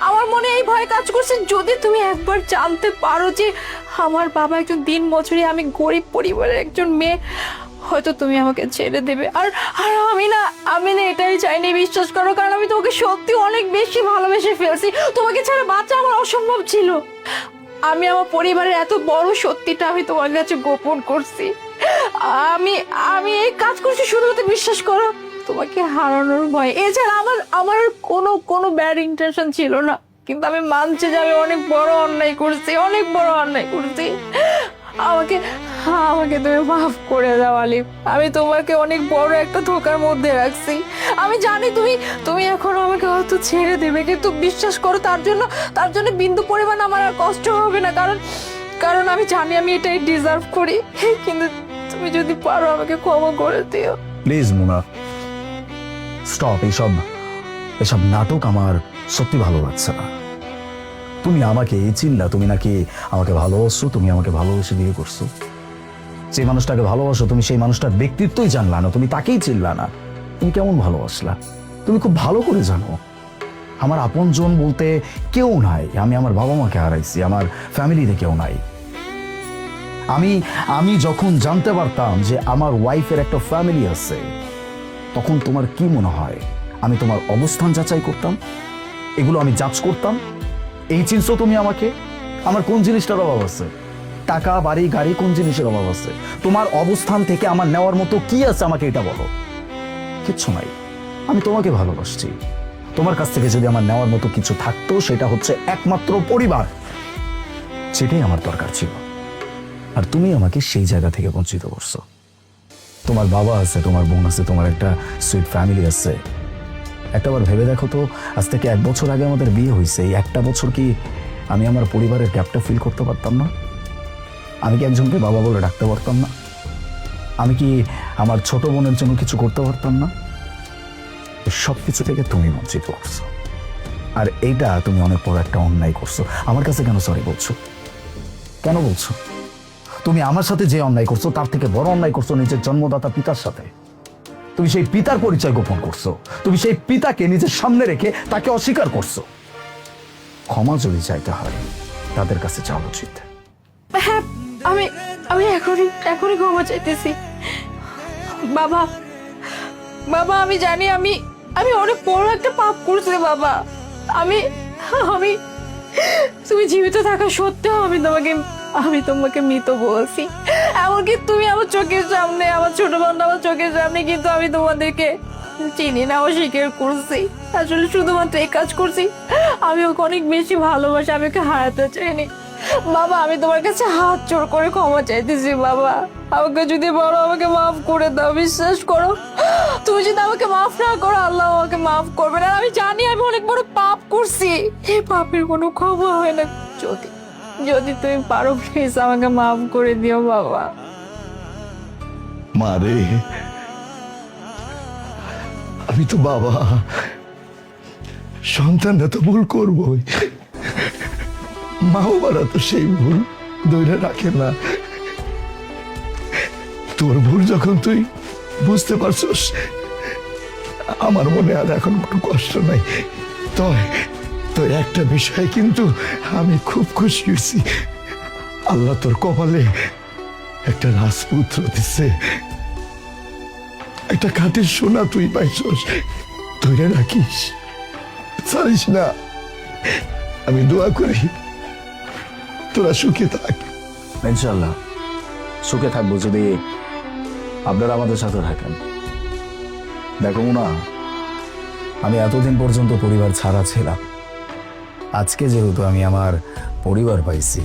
আমার মনে এই ভয় কাজ করছে, যদি তুমি একবার জানতে পারো যে আমার বাবা একজন দিন মজুরি, আমি গরিব পরিবারের একজন মেয়ে, হয়তো তুমি আমাকে ছেড়ে দেবে। আর আর আমি না এটাই চাইনি, বিশ্বাস করো, কারণ আমি তোমাকে সত্যি অনেক বেশি ভালোবেসে ফেলছি। তোমাকে ছাড়া বাচ্চা আমার অসম্ভব ছিল। আমি আমার পরিবারের এত বড় সত্যিটা আমি তোমার কাছে গোপন করছি। আমি আমি এই কাজ করছি শুধুমাত্র, বিশ্বাস করো, তোমাকে হারানোর ভয়। এছাড়া আমার কোনো ব্যাড ইন্টেনশন ছিল না। কিন্তু আমি মানছি যে আমি অনেক বড় অন্যায় করছি, অনেক বড় অন্যায় করছি। আমাকে তুমি মাফ করে দাও আলিফ। আমি তোমাকে অনেক বড় একটা ধোকার মধ্যে রাখছি। আমি জানি তুমি এখন আমাকে হয়তো ছেড়ে দেবে, কিন্তু বিশ্বাস করো, তার জন্য বিন্দু পরিমাণ আমার আর কষ্ট হবে না। কারণ আমি জানি আমি এটাই ডিজার্ভ করি। কিন্তু তুমি যদি পারো আমাকে ক্ষমা করে দিও প্লিজ মুনা, স্টপ। এসব নাটক আমার সত্যি ভালো লাগছে না। তুমি আমাকে এই চিল্লা, তুমি নাকি আমাকে ভালোবাসো, তুমি আমাকে ভালোবেসে বিয়ে করছো। যে মানুষটাকে ভালোবাসো তুমি সেই মানুষটার ব্যক্তিত্বই জানলা না, তুমি তাকেই চিল্লা না। তুমি কেমন ভালোবাসলা তুমি খুব ভালো করে জানো। আমার আপনজন বলতে কেউ নাই। আমি আমার বাবা মাকে হারাইছি, আমার ফ্যামিলিতে কেউ নাই। আমি যখন জানতে পারতাম যে আমার ওয়াইফের একটা ফ্যামিলি আছে, তখন তোমার কি মনে হয় আমি তোমার অবস্থান যাচাই করতাম? এগুলো আমি যাচ করতাম? এই চিনছো তুমি আমাকে? আমার কোন জিনিসটার অভাব আছে? টাকা, বাড়ি, গাড়ি, কোন জিনিসের অভাব আছে? তোমার অবস্থান থেকে আমার নেওয়ার মতো কি আছে আমাকে এটা বলো। কিচ্ছু নাই। আমি তোমাকে ভালোবাসছি। তোমার কাছ থেকে যদি আমার নেওয়ার মতো কিছু থাকতো সেটা হচ্ছে একমাত্র পরিবার, সেটাই আমার দরকার ছিল। আর তুমি আমাকে সেই জায়গা থেকে বঞ্চিত করছো। তোমার বাবা আছে, তোমার বোন আছে, তোমার একটা সুইট ফ্যামিলি আছে। একটাবার ভেবে দেখো তো, আজ থেকে 1 বছর আগে আমাদের বিয়ে হয়েছে, এই 1টা বছর কি আমি আমার পরিবারের গ্যাপটা ফিল করতে পারতাম না? আমি কি একজনকে বাবা বলে ডাকতে পারতাম না? আমি কি আমার ছোট বোনের জন্য কিছু করতে পারতাম না? সব কিছু থেকে তুমি বঞ্চিত করছো। আর এইটা তুমি অনেক বড় একটা অন্যায় করছো। আমার কাছে কেন সরি বলছো? কেন বলছো? তুমি আমার সাথে যে অন্যায় করছো তার থেকে বড় অন্যায় করছো নিজের জন্মদাতা পিতার সাথে। তুমি সেই পিতার পরিচয় গোপন করছো। তুমি সেই পিতাকে নিজের সামনে রেখে তাকে অস্বীকার করছো। ক্ষমা যদি চাইতে হয় তাদের কাছে যাওয়া উচিত। হ্যাঁ, আমি আমি এখনই ক্ষমা চাইতেছি। বাবা, বাবা, আমি জানি আমি অনেক বড় একটা পাপ করছি বাবা। আমি আমি তুমি জীবিত থাকা সত্ত্বেও আমি তোমাকে মৃত বলছি। এমনকি তুমি আমার চোখের সামনে, আমার ছোট বোন আমার চোখের সামনে, কিন্তু আমি তোমাদেরকে চিনি না, অস্বীকার করছি। আসলে শুধুমাত্র এই কাজ করছি, আমি ওকে অনেক বেশি ভালোবাসি, আমি ওকে হারাতে চাইনি। বাবা, আমি তোমার কাছে হাত জোড় করে ক্ষমা চাইতেছি বাবা। আমাকে যদি বলো আমাকে মাফ করে দাও, বিশ্বাস করো তুমি যদি আমাকে মাফ না করো আল্লাহ আমাকে মাফ করবে না। আমি জানি আমি অনেক বড় পাপ করছি, এই পাপের কোনো ক্ষমা হয় না। যদি তুমি পারো প্লিজ আমাকে মাফ করে দিও বাবা। মারে, আমি তো বাবা, সন্তানরা তো ভুল করবই। মা বাবারা তো সেই ভুল ধরে রাখে না। তোর ভুল যখন তুই বুঝতে পারছস, আমার মনে আর এখন কোনো কষ্ট নাই। তো একটা বিষয় কিন্তু আমি খুব খুশি হয়েছি, আল্লাহ তোর কপালে একটা রাজপুত্র দিছে, একটা খাটের সোনা তুই পাইছস, ধরে রাখিস, ছাড়িস না। আমি দোয়া করি তোরা সুখে থাক। ইনশাল্লাহ সুখে থাকবো যদি আপনারা আমাদের সাথে থাকেন। দেখো না, আমি এতদিন পর্যন্ত পরিবার ছাড়া ছিলাম। আজকে যেহেতু আমি আমার পরিবার পাইছি,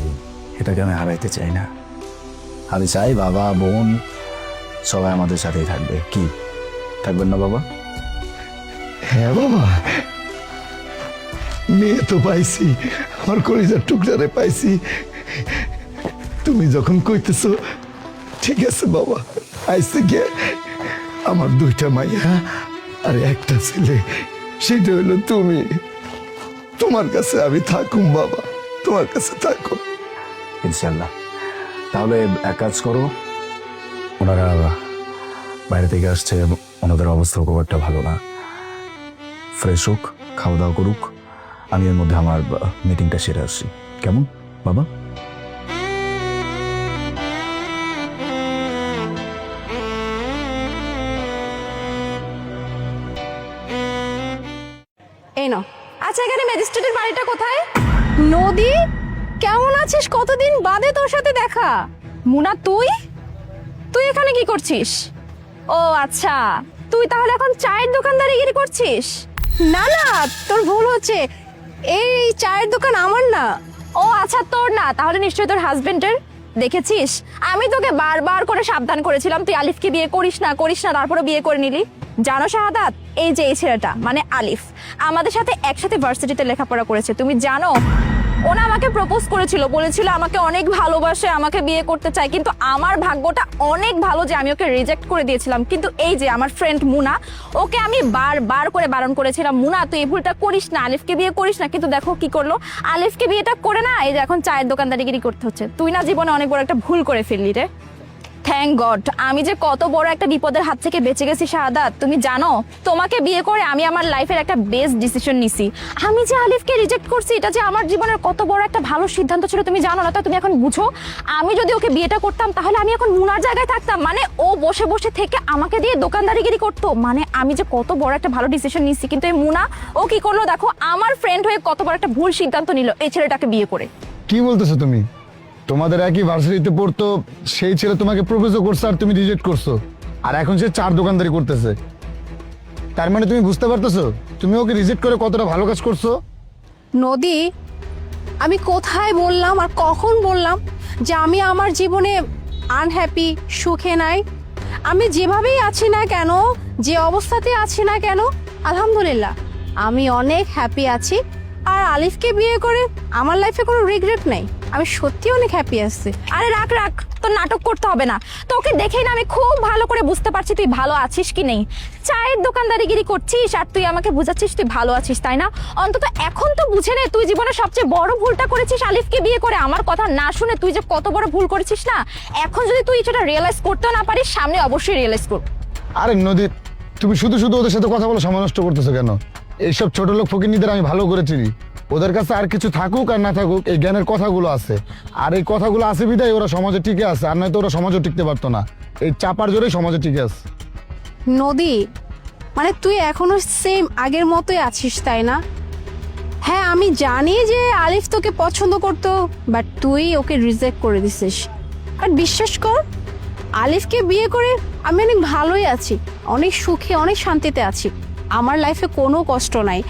এটাকে আমি হারাইতে চাই না। আমি চাই বাবা, বোন সবাই আমাদের সাথেই থাকবে। কি থাকবেন না বাবা? হ্যাঁ বাবা, মেয়ে তো পাইছি, আমার কলিজার টুকরারে পাইছি। তুমি যখন কইতেছো ঠিক আছে বাবা, আইসে গিয়ে আমার 2টা মাইয়া আর একটা ছেলে, সেটা হলো তুমি। তোমার কাছে আমি থাকুম বাবা, তোমার কাছে থাকুম ইনশাল্লাহ। তাহলে এক কাজ করো, ওনারা বাইরে থেকে আসছে, ওনাদের অবস্থা খুব একটা ভালো না। ফ্রেশ হোক, খাওয়া দাওয়া করুক, আমি এর মধ্যে আমার মিটিংটা সেরে আসছি। কেমন বাবা? এই নাও। আচ্ছা, এখানে ম্যাজিস্ট্রেটের বাড়িটা কোথায়? নদী, কেমন আছিস? কতদিন বাদে তোর সাথে দেখা। মুনা, তুই এখানে কি করছিস? ও আচ্ছা, তুই তাহলে এখন চায়ের দোকানদারিগিরি করছিস? না না, তোর ভুল হচ্ছে, এই চায়ের দোকান আমার না। ও আচ্ছা, তোর না, তাহলে নিশ্চয়ই তোর হাজবেন্ডের। দেখেছিস, আমি তোকে বারবার করে সাবধান করেছিলাম তুই আলিফকে বিয়ে করিস না, তারপরে বিয়ে করে নিলি। জানো শাহাদাত, এই যে এই ছেলেটা মানে আলিফ আমাদের সাথে একসাথে ভার্সিটিতে লেখাপড়া করেছে। তুমি জানো, ওনা আমাকে প্রপোজ করেছিল, বলেছিল আমাকে অনেক ভালোবাসে, আমাকে বিয়ে করতে চায়। কিন্তু আমার ভাগ্যটা অনেক ভালো যে আমি ওকে রিজেক্ট করে দিয়েছিলাম। কিন্তু এই যে আমার ফ্রেন্ড মুনা, ওকে আমি বারবার করে বারণ করেছিলাম, মুনা তুই এই ভুলটা করিস না, আলিফকে বিয়ে করিস না। কিন্তু দেখো কি করলো, আলিফকে বিয়েটা করে না এই যে এখন চায়ের দোকানদারিগিরি করতে হচ্ছে। তুই না জীবনে অনেক বড় একটা ভুল করে ফেললি রে। থ্যাংক গড আমি যে কত বড় একটা বিপদের হাত থেকে বেঁচে গেছি শাহাদাত। তুমি জানো তোমাকে বিয়ে করে আমি আমার লাইফের একটা বেস্ট ডিসিশন নিছি। আমি যে আলিফকে রিজেক্ট করছি এটা যে আমার জীবনের কত বড় একটা ভালো সিদ্ধান্ত ছিল তুমি জানো না? তো তুমি এখন বুঝো আমি যদি ওকে বিয়েটা করতাম তাহলে আমি এখন মুনার জায়গায় থাকতাম। মানে ও বসে বসে থেকে আমাকে দিয়ে দোকানদারিগিরি করতো। মানে আমি যে কত বড় একটা ভালো ডিসিশন নিছি, কিন্তু এই মুনা ও কি করলো দেখো, আমার ফ্রেন্ড হয়ে কত বড় একটা ভুল সিদ্ধান্ত নিল এই ছেলেটাকে বিয়ে করে। কি বলতেছো তুমি? তোমাদের একই ভার্সিটিতে পড়তো, সেই ছেলে তোমাকে প্রপোজও করছে আর তুমি রিজেক্ট করছো, আর এখন সে 4 দোকানদারি করতেছে। তার মানে তুমি বুঝতে পারতেছো তুমি ওকে রিজেক্ট করে কতটা ভালো কাজ করছো? নদী, আমি কোথায় বললাম আর কখন বললাম যে আমি আমার জীবনে আনহ্যাপি, সুখে নাই? আমি যেভাবেই আছি না কেন, যে অবস্থাতে আছি না কেন, আলহামদুলিল্লাহ আমি অনেক হ্যাপি আছি। আর আলিফকে বিয়ে করে আমার লাইফে কোনো রিগ্রেট নেই, আমি সত্যি অনেক হ্যাপি আছি। আরে রাখ রাখ, তোর নাটক করতে হবে না। তোকে দেখেই না আমি খুব ভালো করে বুঝতে পারছি তুই ভালো আছিস কি নেই। চায়ের দোকানদারিগিরি করছিস আর তুই আমাকে বুঝাচ্ছিস তুই ভালো আছিস, তাই না? অন্তত এখন তো বুঝে নে তুই জীবনে সবচেয়ে বড় ভুলটা করেছিস আলিফকে বিয়ে করে। আমার কথা না শুনে তুই যে কত বড় ভুল করেছিস না, এখন যদি তুই সেটা রিয়েলাইজ করতেও না পারিস, সামনে অবশ্যই রিয়েলাইজ কর। আরে নদী, তুমি শুধু শুধু ওদের সাথে কথা বলে সময় নষ্ট করতেছো কেন? এইসব ছোট লোক ফকিন্নিদের আমি ভালো করে চিনি। ওদের কাছে আর কিছু থাকুক আর না থাকুক, এই জ্ঞানের কথাগুলো আছে, আর এই কথাগুলো আছে বিধায় ওরা সমাজে টিকে আছে, আর নয়তো ওরা সমাজে টিকতে পারতো না। এই চাপার জোরেই সমাজে টিকে আছে। নদী, মানে তুই এখনো সেম আগের মতোই আছিস, তাই না? হ্যাঁ আমি জানি যে আলিফ তোকে পছন্দ করতো, বাট তুই ওকে রিজেক্ট করে দিছিস। আর বিশ্বাস কর, আলিফকে বিয়ে করে আমি অনেক ভালোই আছি, অনেক সুখে, অনেক শান্তিতে আছি। আমার লাইফে কোনো কষ্ট নাই।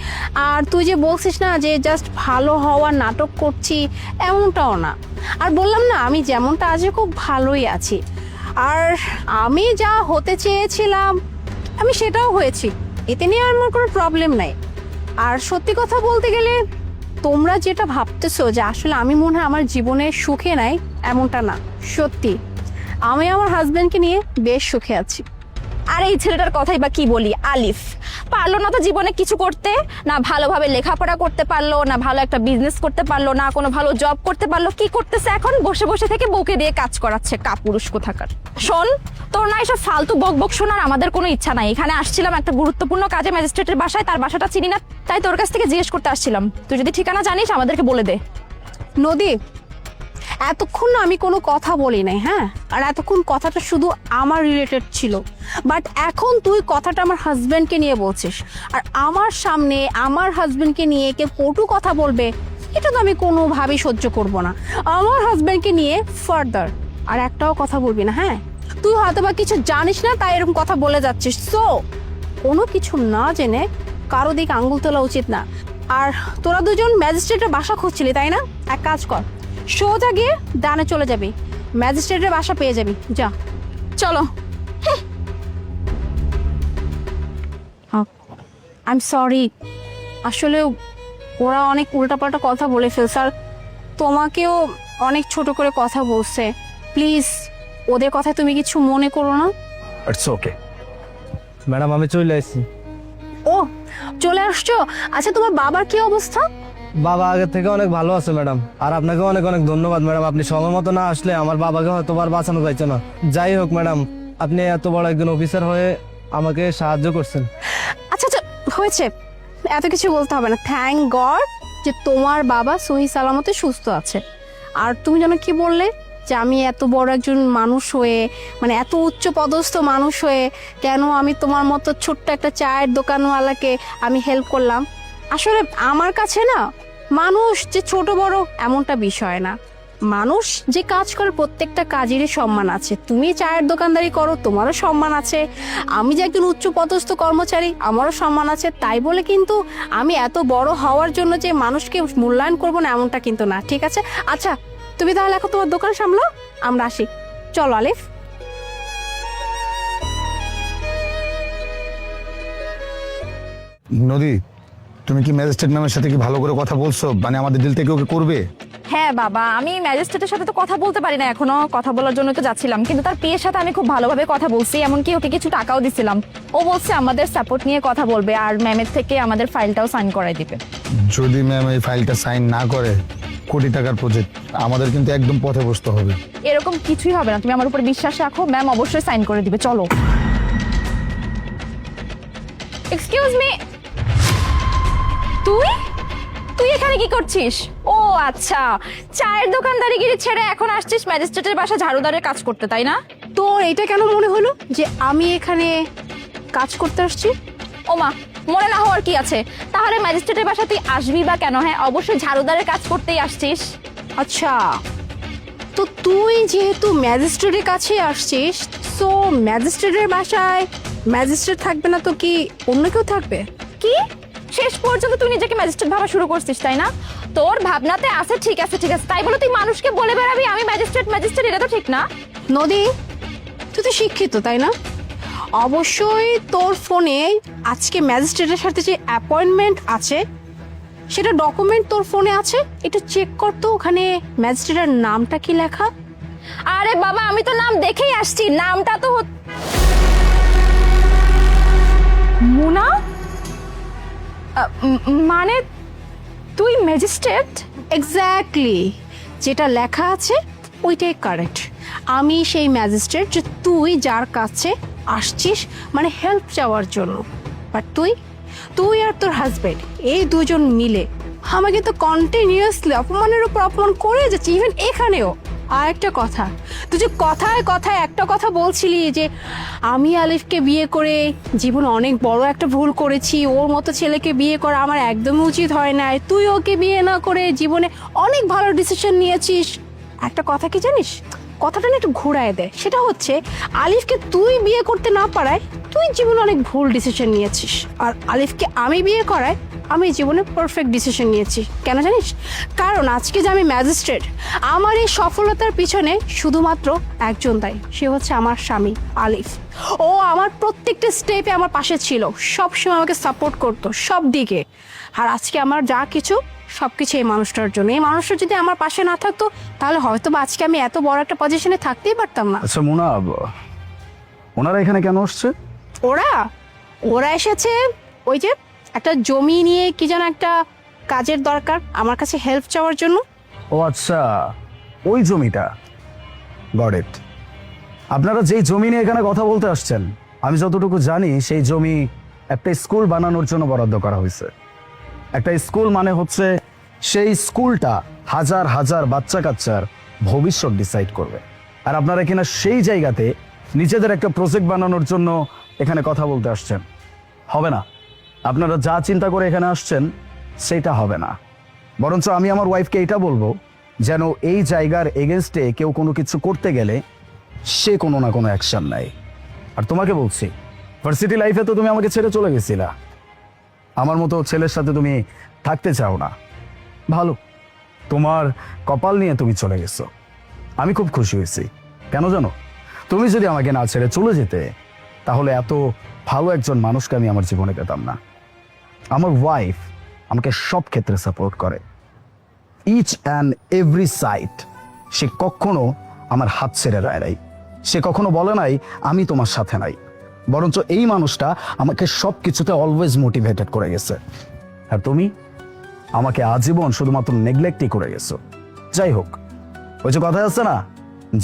আর তুই যে বলছিস না যে জাস্ট ভালো হওয়ার নাটক করছি, এমনটাও না। আর বললাম না আমি যেমনটা আছি খুব ভালোই আছি। আর আমি যা হতে চেয়েছিলাম আমি সেটাও হয়েছি, এতে নিয়ে আমার কোনো প্রবলেম নাই। আর সত্যি কথা বলতে গেলে তোমরা যেটা ভাবতেছো যে আসলে আমি মনে হয় আমার জীবনে সুখে নাই, এমনটা না। সত্যি আমি আমার হাজবেন্ডকে নিয়ে বেশ সুখে আছি। আর এই ছেলেটার কথাই বা কি বলি, আলিফ পারলো না তো জীবনে কিছু করতে, না ভালোভাবে লেখাপড়া করতে পারলো, না ভালো একটা বিজনেস করতে পারলো, না কোনো ভালো জব করতে পারলো। কি করতেছে এখন? বসে বসে থেকে বউকে দিয়ে কাজ করাচ্ছে, কাপুরুষ কোথাকার। শোন, তোর না এসব ফালতু বক বক শোনার আমাদের কোনো ইচ্ছা নাই। এখানে আসছিলাম একটা গুরুত্বপূর্ণ কাজে ম্যাজিস্ট্রেটের বাসায়, তার বাসাটা চিনি না, তাই তোর কাছ থেকে জিজ্ঞেস করতে আসছিলাম। তুই যদি ঠিকানা জানিস আমাদেরকে বলে দে। নদী, এতক্ষণ না আমি কোনো কথা বলি নাই, হ্যাঁ? আর এতক্ষণ কথাটা শুধু আমার রিলেটেড ছিল, বাট এখন তুই কথাটা আমার হাজবেন্ডকে নিয়ে বলছিস। আর আমার সামনে আমার হাজবেন্ডকে নিয়ে কেউ কটু কথা বলবে, এটা তো আমি কোনোভাবেই সহ্য করব না। আমার হাজবেন্ডকে নিয়ে ফার্দার আর একটাও কথা বলবি না, হ্যাঁ? তুই হয়তো বা কিছু জানিস না তাই এরকম কথা বলে যাচ্ছিস। সো কোনো কিছু না জেনে কারো দিকে আঙ্গুল তোলা উচিত না। আর তোরা দুজন ম্যাজিস্ট্রেটের বাসা খুঁজছিলি, তাই না? এক কাজ কর, সোজা গিয়ে ডানে চলে যাবি, ম্যাজিস্ট্রেটের বাসা পেয়ে যাবি। যা, চলো। আই এম সরি, আসলে ওরা অনেক উল্টাপাল্টা কথা বলে ফেলছে, আর তোমাকেও অনেক ছোট করে কথা বলছে। প্লিজ ওদের কথায় তুমি কিছু মনে করো না। ইটস ওকে ম্যাডাম, আমি চলে আসছি। ও চলে আসছো? আচ্ছা তোমার বাবার কি অবস্থা? বাবা আগের থেকে অনেক ভালো আছে ম্যাডাম, আর আপনাকে অনেক অনেক ধন্যবাদ ম্যাডাম। আপনি সময় মতো না আসলে আমার বাবাকে হয়তো আর বাঁচানো যাইতো না। যাই হোক ম্যাডাম, আপনি এত বড় একজন অফিসার হয়ে আমাকে সাহায্য করছেন। আচ্ছা আচ্ছা হয়েছে, এত কিছু বলতে হবে না। থ্যাংক গড যে তোমার বাবা সহি সালামতে সুস্থ আছে। আর তুমি যেন কি বললে যে আমি এত বড় একজন মানুষ হয়ে, মানে এত উচ্চ পদস্থ মানুষ হয়ে কেন আমি তোমার মতো ছোট্ট একটা চায়ের দোকানওয়ালাকে আমি হেল্প করলাম। আসলে আমার কাছে না মানুষ যে ছোট বড় এমনটা বিষয় না, মানুষ যে কাজ করে প্রত্যেকটা কাজেরই সম্মান আছে। তুমি চায়ের দোকানদারি করো, তোমারও সম্মান আছে। আমি যে একজন উচ্চ পদস্থ কর্মচারী, আমারও সম্মান আছে। তাই বলে কিন্তু আমি এত বড় হওয়ার জন্য যে মানুষকে মূল্যায়ন করবো না, এমনটা কিন্তু না, ঠিক আছে? আচ্ছা তুমি তাহলে এখন তোমার দোকান সামলাও, আমরা আসি। চলো আলিফ। নদী, তুমি কি ম্যাজিস্ট্রেট ম্যামের সাথে কি ভালো করে কথা বলছো? মানে আমাদের দিল থেকে ওকে করবে? হ্যাঁ বাবা, আমি ম্যাজিস্ট্রেটের সাথে তো কথা বলতে পারি না এখনো, কথা বলার জন্য তো যাচ্ছিলাম, কিন্তু তার পিএর সাথে আমি খুব ভালোভাবে কথা বলছি, এমনকি ওকে কিছু টাকাও দিছিলাম। ও বলছে আমাদের সাপোর্ট নিয়ে কথা বলবে আর ম্যামের থেকে আমাদের ফাইলটাও সাইন করাই দিবে। যদি ম্যাম এই ফাইলটা সাইন না করে কোটি টাকার প্রজেক্ট, আমাদের কিন্তু একদম পথে বসতে হবে। এরকম কিছুই হবে না, তুমি আমার উপর বিশ্বাস রাখো, ম্যাম অবশ্যই সাইন করে দিবে। চলো। এক্সকিউজ মি, তুই তুই এখানে কি করছিস? ও আচ্ছা, চায়ের দোকানদারিগিরি ছেড়ে এখন আসছিস ম্যাজিস্ট্রেটের বাসা ঝাড়ুদারের কাজ করতে, তাই না? তোর এটা কেন মনে হলো যে আমি এখানে কাজ করতে আসছি? ওমা, মনে না হওয়ার কি আছে? তাহলে ম্যাজিস্ট্রেটের বাসা তুই আসবি বা কেন? হ্যাঁ, অবশ্যই ঝাড়ুদারের কাজ করতেই আসছিস। আচ্ছা, তো তুই যেহেতু ম্যাজিস্ট্রেটের কাছে আসছিস, সো ম্যাজিস্ট্রেটের বাসায় ম্যাজিস্ট্রেট থাকবে না তো কি অন্য কেউ থাকবে? কি শেষ পর্যন্ত তুই নিজেকে ম্যাজিস্ট্রেট ভাবা শুরু করছিস, তাই না? তোর ভাবনাতে আছে, ঠিক আছে ঠিক আছে, তাই বলে তুই মানুষকে বলে বেড়াবি আমি ম্যাজিস্ট্রেট ম্যাজিস্ট্রেট, এটা তো ঠিক না। নদী, তুই তো শিক্ষিত তাই না? অবশ্যই তোর ফোনে আজকে ম্যাজিস্ট্রেটের সাথে যে অ্যাপয়েন্টমেন্ট আছে সেটা ডকুমেন্ট তোর ফোনে আছে, এটা চেক কর তো ওখানে ম্যাজিস্ট্রেটের নামটা কি লেখা। আরে বাবা, আমি তো নাম দেখেই আসছি, নামটা তো মুনা। মানে তুই ম্যাজিস্ট্রেট? এক্স্যাক্টলি, যেটা লেখা আছে ওইটাই কারেক্ট। আমি সেই ম্যাজিস্ট্রেট যে তুই যার কাছে আসছিস মানে হেল্প চাওয়ার জন্য। বাট তুই আর তোর হাজবেন্ড এই দুজন মিলে আমাকে তো কন্টিনিউয়াসলি অপমানের উপর অপমান করে যাচ্ছে, ইভেন এখানেও। আর একটা কথা, তুই যে কথায় কথায় একটা কথা বলছিলি যে আমি আলিফকে বিয়ে করে জীবনে অনেক বড় একটা ভুল করেছি, ওর মতো ছেলেকে বিয়ে করা আমার একদমই উচিত হয় না, তুই ওকে বিয়ে না করে জীবনে অনেক ভালো ডিসিশন নিয়েছিস। একটা কথা কি জানিস, কথাটা না একটু ঘুরায় দেয়, সেটা হচ্ছে আলিফকে তুই বিয়ে করতে না পারায় তুই জীবনে অনেক ভুল ডিসিশন নিয়েছিস, আর আলিফকে আমি বিয়ে করায় আমি জীবনে পারফেক্ট ডিসিশন নিয়েছি। কেন জানিস? কারণ আজকে যে আমি ম্যাজিস্ট্রেট, আমার এই সফলতার পিছনে শুধুমাত্র একজন দায়ী, সে হচ্ছে আমার স্বামী আলিফ। ও আমার প্রত্যেকটা স্টেপে আমার পাশে ছিল, সবসময় আমাকে সাপোর্ট করতো সব দিকে। আর আজকে আমার যা কিছু সবকিছু এই মানুষটার জন্য। এই মানুষটা যদি আমার পাশে না থাকতো তাহলে হয়তো বা আজকে আমি এত বড় একটা পজিশনে থাকতেই পারতাম না। আচ্ছা মুনা, ওনারা এখানে কেন আসছে? ওরা এসেছে ওই যে একটা জমি নিয়ে কি যেন একটা কাজের দরকার, আমার কাছে হেল্প চাওয়ার জন্য। ও আচ্ছা, ওই জমিটা। Got it. আপনারা যেই জমি নিয়ে এখানে কথা বলতে আসছেন, আমি যতটুকু জানি সেই জমি একটা স্কুল বানানোর জন্য বরাদ্দ করা হয়েছে। একটা স্কুল মানে হচ্ছে সেই স্কুলটা হাজার হাজার বাচ্চা কাচ্চার ভবিষ্যৎ ডিসাইড করবে। আর আপনারা কিনা সেই জায়গাতে নিজেদের একটা প্রজেক্ট বানানোর জন্য এখানে কথা বলতে আসছেন। হবে না, আপনারা যা চিন্তা করে এখানে আসছেন সেটা হবে না। বরঞ্চ আমি আমার ওয়াইফকে এটা বলবো যেন এই জায়গার এগেনস্টে কেউ কোনো কিছু করতে গেলে সে কোনো না কোনো অ্যাকশন নেয়। আর তোমাকে বলছি, ভার্সিটি লাইফে তো তুমি আমাকে ছেড়ে চলে গেছিলা, আমার মতো ছেলের সাথে তুমি থাকতে চাও না। ভালো, তোমার কপাল নিয়ে তুমি চলে গেছো, আমি খুব খুশি হয়েছি। কেন জানো? তুমি যদি আমাকে না ছেড়ে চলে যেতে তাহলে এত ভালো একজন মানুষকে আমি আমার জীবনে পেতাম না। আমার ওয়াইফ আমাকে সব ক্ষেত্রে সাপোর্ট করে, ইচ অ্যান্ড এভরি সাইড। সে কখনো আমার হাত ছেড়ে দেয় নাই, সে কখনো বলে নাই আমি তোমার সাথে নাই। বরঞ্চ এই মানুষটা আমাকে সব কিছুতে অলওয়েজ মোটিভেটেড করে গেছে। আর তুমি আমাকে আজীবন শুধুমাত্র নেগলেক্টই করে গেছো। যাই হোক, ওই যে কথা আছে না,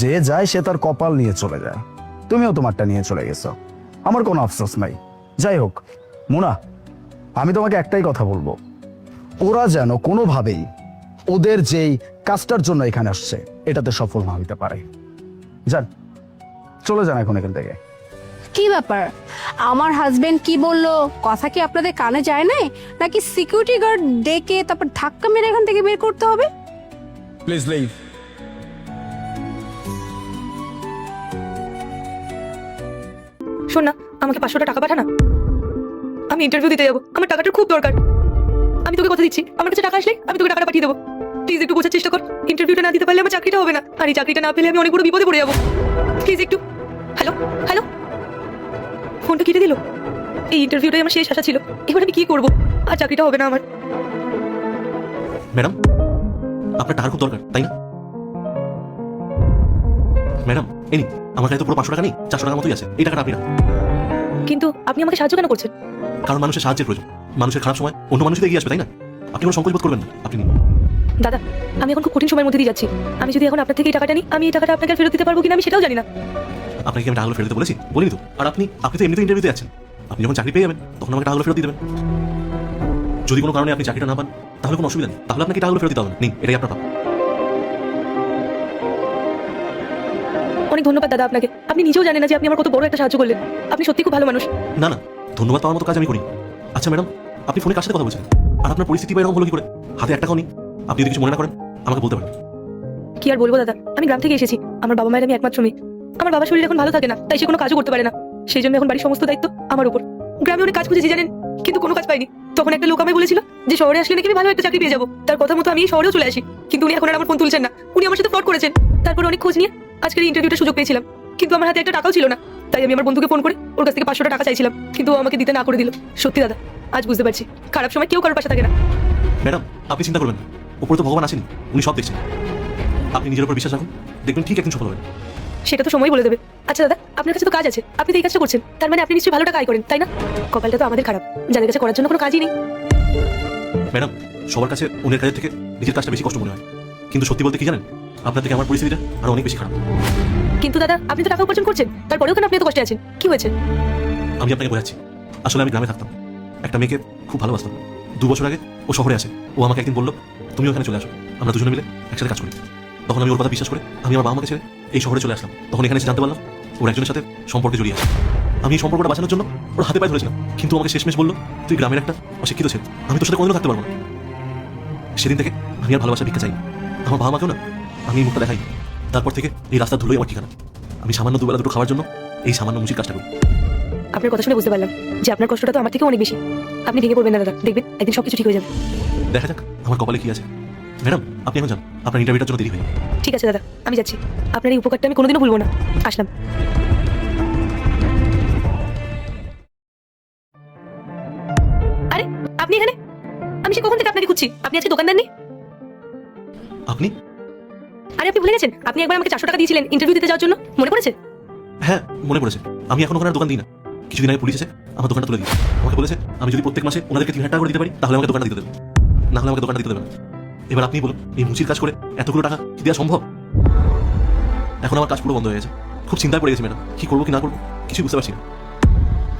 যে যায় সে তার কপাল নিয়ে চলে যায়, তুমিও তোমারটা নিয়ে চলে গেছো, আমার কোনো আফসোস নাই। যাই হোক মুনা, আমি তোমাকে একটাই কথা বলবো, ওরা যেন কোনোভাবেই ওদের যেই কাজটার জন্য এখানে আসছে এটাতে সফল না হইতে পারে। যান, চলে যান এখন এখান থেকে। কি ব্যাপার, আমার হাজবেন্ড কি বললো কথা কি আপনাদের কানে যায় নাই, নাকি সিকিউরিটি গার্ড ডেকে তারপর ধাক্কা মেরে এখান থেকে বের করতে হবে? Please leave. শোন না, আমাকে 500 টাকা পাঠা না, আমি ইন্টারভিউ দিতে যাবো, আমার টাকাটার খুব দরকার। আমি তোকে কথা দিচ্ছি, আমার কাছে টাকা আসলে আমি তোকে টাকাটা পাঠিয়ে দেবো। প্লিজ একটু বোঝার চেষ্টা কর, ইন্টারভিউটা না দিতে পারলে আমার চাকরিটা হবে না, আর এই চাকরিটা না পেলে আমি অনেক বড় বিপদে পড়ে যাবো। প্লিজ একটু। হ্যালো হ্যালো, ফোনটা কেটে দিল। এই ইন্টারভিউটাই আমার শেষ আশা ছিল, এবার আমি কি করবো? আর চাকরিটা হবে না আমার। ম্যাডাম, আপনার টাকার খুব দরকার তাই না? ম্যাডাম এই নিন, আমার কাছে তো পুরো 500 টাকা নেই, 400 টাকার মতোই আছে, এই টাকাটা আপনি না। কিন্তু আপনি আমাকে সাহায্য কেন করছেন? কারণ মানুষের সাহায্যের প্রয়োজন, মানুষের খারাপ সময় অন্য মানুষই এগিয়ে আসবে তাই না? আপনি কোনো সংকোচ বোধ করবেন না, আপনি নিন। দাদা, আমি এখন খুব কঠিন সময়ের মধ্যে দিয়ে যাচ্ছি। আমি যদি এখন আপনার থেকে এই টাকাটা নিই, আমি এই টাকাটা আপনাকে আর ফেরত দিতে পারবো কিনা আমি সেটাও জানি না। আপনাকে কি আমি টাকাগুলো ফেরত দিতে বলেছি? বলিনি তো। আর আপনি তো এমনিতে ইন্টারভিউতে যাচ্ছেন, আপনি যখন চাকরি পেয়ে যাবেন তখন আমাকে টাকাগুলো ফেরত দিয়ে দেবেন। যদি কোনো কারণে আপনি চাকরিটা না পান তাহলে কোনো অসুবিধা নেই, তাহলে আপনাকে টাকাগুলো ফেরত দিতে হবে না। নিন, এটাই আপনার পাপ। অনেক ধন্যবাদ দাদা আপনাকে। আপনি নিজেও জানেন না যে আপনি আমার কত বড় একটা সাহায্য করলেন। আপনি সত্যি খুব ভালো মানুষ। না না, ধন্যবাদ পাওয়ার মতো কাজ আমি করি। আচ্ছা ম্যাডাম, আপনি ফোনে কার সাথে কথা বলছেন? আর আপনার পরিস্থিতি বা এরকম হলো কি করে? হাতে একটা টাকাও নেই। আপনি যদি কিছু মনে না করেন আমাকে বলতে পারেন। কি আর বলবো দাদা, আমি গ্রাম থেকে এসেছি। আমার বাবা মায়ের আমি একমাত্র মেয়ে। আমার বাবার শরীর এখন ভালো থাকে না, তাই সে কোনো কাজও করতে পারে না। সেই জন্য এখন বাড়ির সমস্ত দায়িত্ব আমার উপর। গ্রামে অনেক কাজ খুঁজেছি জানেন, কিন্তু কোনো কাজ পাইনি। তখন একটা লোক আমায় বলেছিল যে শহরে আসলে নাকি আমি ভালো একটা চাকরি পেয়ে যাবো। তার কথা মতো আমি এই শহরেও চলে আসি, কিন্তু উনি এখন আর আমার ফোন তুলছেন না। উনি আমার সাথে ফ্রড করেছেন। তারপর অনেক খোঁজ নিয়ে আজকের ইন্টারভিউটা সুযোগ পেয়েছিলাম, কিন্তু আমার হাতে একটা টাকাও ছিল না। তাই আমি আমার বন্ধুকে ফোন করে ওর কাছ থেকে 500 টাকা চাইছিলাম, কিন্তু ও আমাকে দিতে না করে দিল। সত্যি দাদা, আজ বুঝতে পারছি খারাপ সময় কেউ কারোর পাশে থাকে না। ম্যাডাম, আপনি চিন্তা করবেন না, উপরে তো ভগবান আসেনি, উনি সব দেখছেন। আপনি নিজের উপর বিশ্বাস রাখুন, দেখবেন ঠিক একদিন সফল হবেন। সেটা তো সময় বলে দেবে। আচ্ছা দাদা, আপনার কাছে তো কাজ আছে, আপনি তো এই কাজটা করছেন, তার মানে আপনি নিশ্চয়ই ভালো টাকা আয় করেন, তাই না? কপালটা তো আমাদের খারাপ, যাদের কাছে করার জন্য কোনো কাজই নেই। ম্যাডাম, সবার কাছে অন্যের কাজের থেকে নিজের কাজটা বেশি কষ্ট মনে হয়, কিন্তু সত্যি বলতে কি জানেন, আপনার থেকে আমার পরিস্থিতিটা আরো অনেক বেশি খারাপ। কিন্তু দাদা, আপনি তো টাকা উপার্জন করছেন, তারপরেও কেন আপনি এত কষ্টে আছেন? কি হয়েছে? আমি আপনাকে বোঝাচ্ছি। আসলে আমি গ্রামে থাকতাম, একটা মেয়েকে খুব ভালোবাসতাম। 2 বছর আগে ও শহরে আসে। ও আমাকে একদিন বললো, তুমি ওখানে চলে আসো, আমরা দুজনে মিলে একসাথে কাজ করি। তখন আমি ওর কথা বিশ্বাস করে আমি আমার বাবা মাকে ছেড়ে এই শহরে চলে আসলাম। তখন এখানে এসে জানতে পারলাম ওর একজনের সাথে সম্পর্কে জড়িয়ে আছে। আমি এই সম্পর্কটা বাঁচানোর জন্য ওর হাতে পায়ে ধরেছিলাম, কিন্তু আমাকে শেষমেশ বললো, তুই গ্রামের একটা অশিক্ষিত ছেলে, আমি তোর সাথে কোনোদিনও থাকতে পারবো না। সেদিন থেকে আমি আর ভালোবাসা ভিক্ষা চাই। আমার বাবা মাকেও না আমি এই মুখটা দেখাই। তারপর থেকে এই রাস্তার ধুলোই আমার ঠিকানা। আমি সামান্য দুবেলা দুটো খাওয়ার জন্য এই সামান্য মুচির কাজটা করি। আপনার কথা শুনে বুঝতে পারলাম যে আপনার কষ্টটা তো আমার থেকেও অনেক বেশি। আপনি ভেঙে পড়বেন না দাদা, দেখবেন একদিন সবকিছু ঠিক হয়ে যাবে। দেখা যাক আমার কপালে কি আছে। ম্যাডাম, আপনি এখন যান, আপনার ইন্টারভিউটার জন্য দেরি হয়ে যাবে। ঠিক আছে দাদা, আমি যাচ্ছি। আপনার এই উপকারটা আমি কোনোদিনও ভুলবো না। আসলাম। আরে আপনি এখানে? আমি সে কখন থেকে আপনাকে খুঁজছি, আপনি আজকে দোকান দেননি? আপনি? আরে আপনি ভুলে গেছেন, আপনি একবার আমাকে 400 টাকা দিয়েছিলেন ইন্টারভিউ দিতে যাওয়ার জন্য, মনে পড়েছে? হ্যাঁ, মনে পড়েছে। আমি এখন ওখানে আর দোকান দিই না। কিছুদিন আগে পুলিশ এসে আমার দোকানটা তুলে দিয়েছে। আমাকে বলেছে আমি যদি প্রত্যেক মাসে ওনাদেরকে 3000 টাকা করে দিতে পারি তাহলে আমাকে দোকানটা দিতে দেবে, না হলে আমাকে দোকানটা দিতে দেবে না। এবার আপনি বলুন, এই মুচির কাজ করে এতগুলো টাকা কি দেওয়া সম্ভব? এখন আমার কাজ পুরো বন্ধ হয়ে গেছে। খুব চিন্তায় পড়ে গেছি ম্যাডাম, কি করবো কি না করবো কিছুই বুঝতে পারছি না।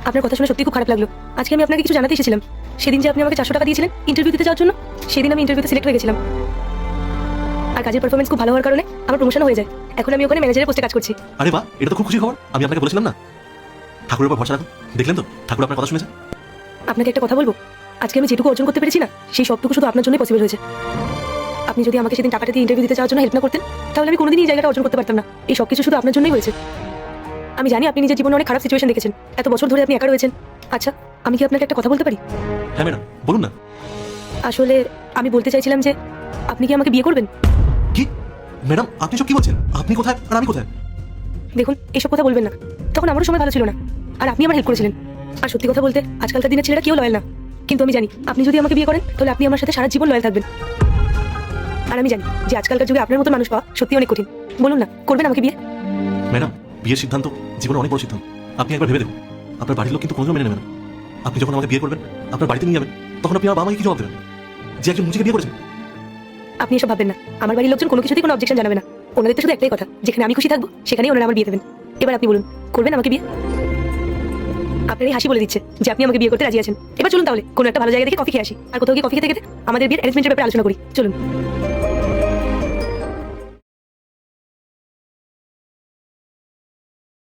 আপনার কথা শুনে সত্যি খুব খারাপ লাগলো। আজকে আমি আপনাকে কিছু জানাতে এসেছিলাম। সেদিন যে আপনি আমাকে 400 টাকা দিয়েছিলেন ইন্টারভিউ দিতে যাওয়ার জন্য, সেদিন আমি ইন্টারভিউতে সিলেক্ট হয়ে গেছিলাম। আর কাজের পারফরমেন্স খুব ভালো হওয়ার কারণে আমার প্রমোশন হয়ে যায়। এখন আমি ওখানে ম্যানেজারের পোস্টে কাজ করছি। আরে বাহ, এটা তো খুব খুশি খবর। আমি আপনাকে বলেছিলাম না, ঠাকুরের উপর ভরসা রাখুন। দেখলেন তো, ঠাকুর আপনার কথা শুনেছে। আপনাকে একটা কথা বলবো, আজকে আমি যেটুকু অর্জন করতে পেরেছি না, সেই সবটুকু শুধু আপনার জন্যই পসিবল হয়েছে। আপনি যদি আমাকে সেদিন টাকাটা দিয়ে ইন্টারভিউ দিতে যাওয়ার জন্য হেল্প না করতেন, তাহলে আমি কোনোদিনই এই জায়গাটা অর্জন করতে পারতাম না। এই সব কিছু শুধু আপনার জন্যই হয়েছে। আমি জানি আপনি নিজের জীবনে অনেক খারাপ সিচুয়েশন দেখেছেন, এত বছর ধরে আপনি একা রয়েছেন। আচ্ছা, আমি কি আপনাকে একটা কথা বলতে পারি? হ্যাঁ ম্যাডাম, বলুন না। আসলে আমি বলতে চাইছিলাম যে আপনি কি আমাকে বিয়ে করবেন? কি ম্যাডাম, আপনি সব কি বলছেন? আপনি কোথায় আর আমি কোথায়? দেখুন, এসব কথা বলবেন না। তখন আমারও সময় ভালো ছিল না, আর আপনি আমার হেল্প করেছিলেন। আর সত্যি কথা বলতে আজকালকার দিনের ছেলেরা কেউ লয়াল না, কিন্তু আমি জানি আপনি যদি আমাকে বিয়ে করেন তাহলে আপনি আমার সাথে সারা জীবন লয়াল থাকবেন। আর আমি জানি যে আজকালকার যুগে আপনার মতো মানুষ পাওয়া সত্যি অনেক কঠিন। বলুন না, করবেন আমাকে বিয়ে? ম্যাডাম, বিয়ের সিদ্ধান্ত জীবনে অনেক বড় সিদ্ধান্ত। আপনি একবার ভেবে দেখুন, আপনার বাড়ির লোক কিন্তু কোনোদিনও মেনে নেবে না। আপনি যখন আমাকে বিয়ে করবেন, আপনার বাড়িতে নিয়ে যাবেন, তখন আপনি আমার বাবা মাকে কি জবাব দেবেন যে একজন মুচিকে বিয়ে করেছেন? আপনি এসব ভাববেন না। আমার বাড়ির লোকজন কোনো কিছুতেই কোনো অবজেকশন জানাবে না। ওনাদের তো শুধু একটাই কথা, যেখানে আমি খুশি থাকবো সেখানেই ওনারা আমার বিয়ে দেবেন। এবার আপনি বলুন, করবেন আমাকে বিয়ে? আপনার এই হাসি বলে দিচ্ছে যে আপনি আমাকে বিয়ে করতে রাজি আছেন। এবার চলুন তাহলে কোনো একটা ভালো জায়গা থেকে কফি খেয়ে আসি, আর কোথাও গিয়ে কফি খেতে খেতে আমাদের বিয়ের অ্যারেঞ্জমেন্টের ব্যাপারে আলোচনা করি। চলুন।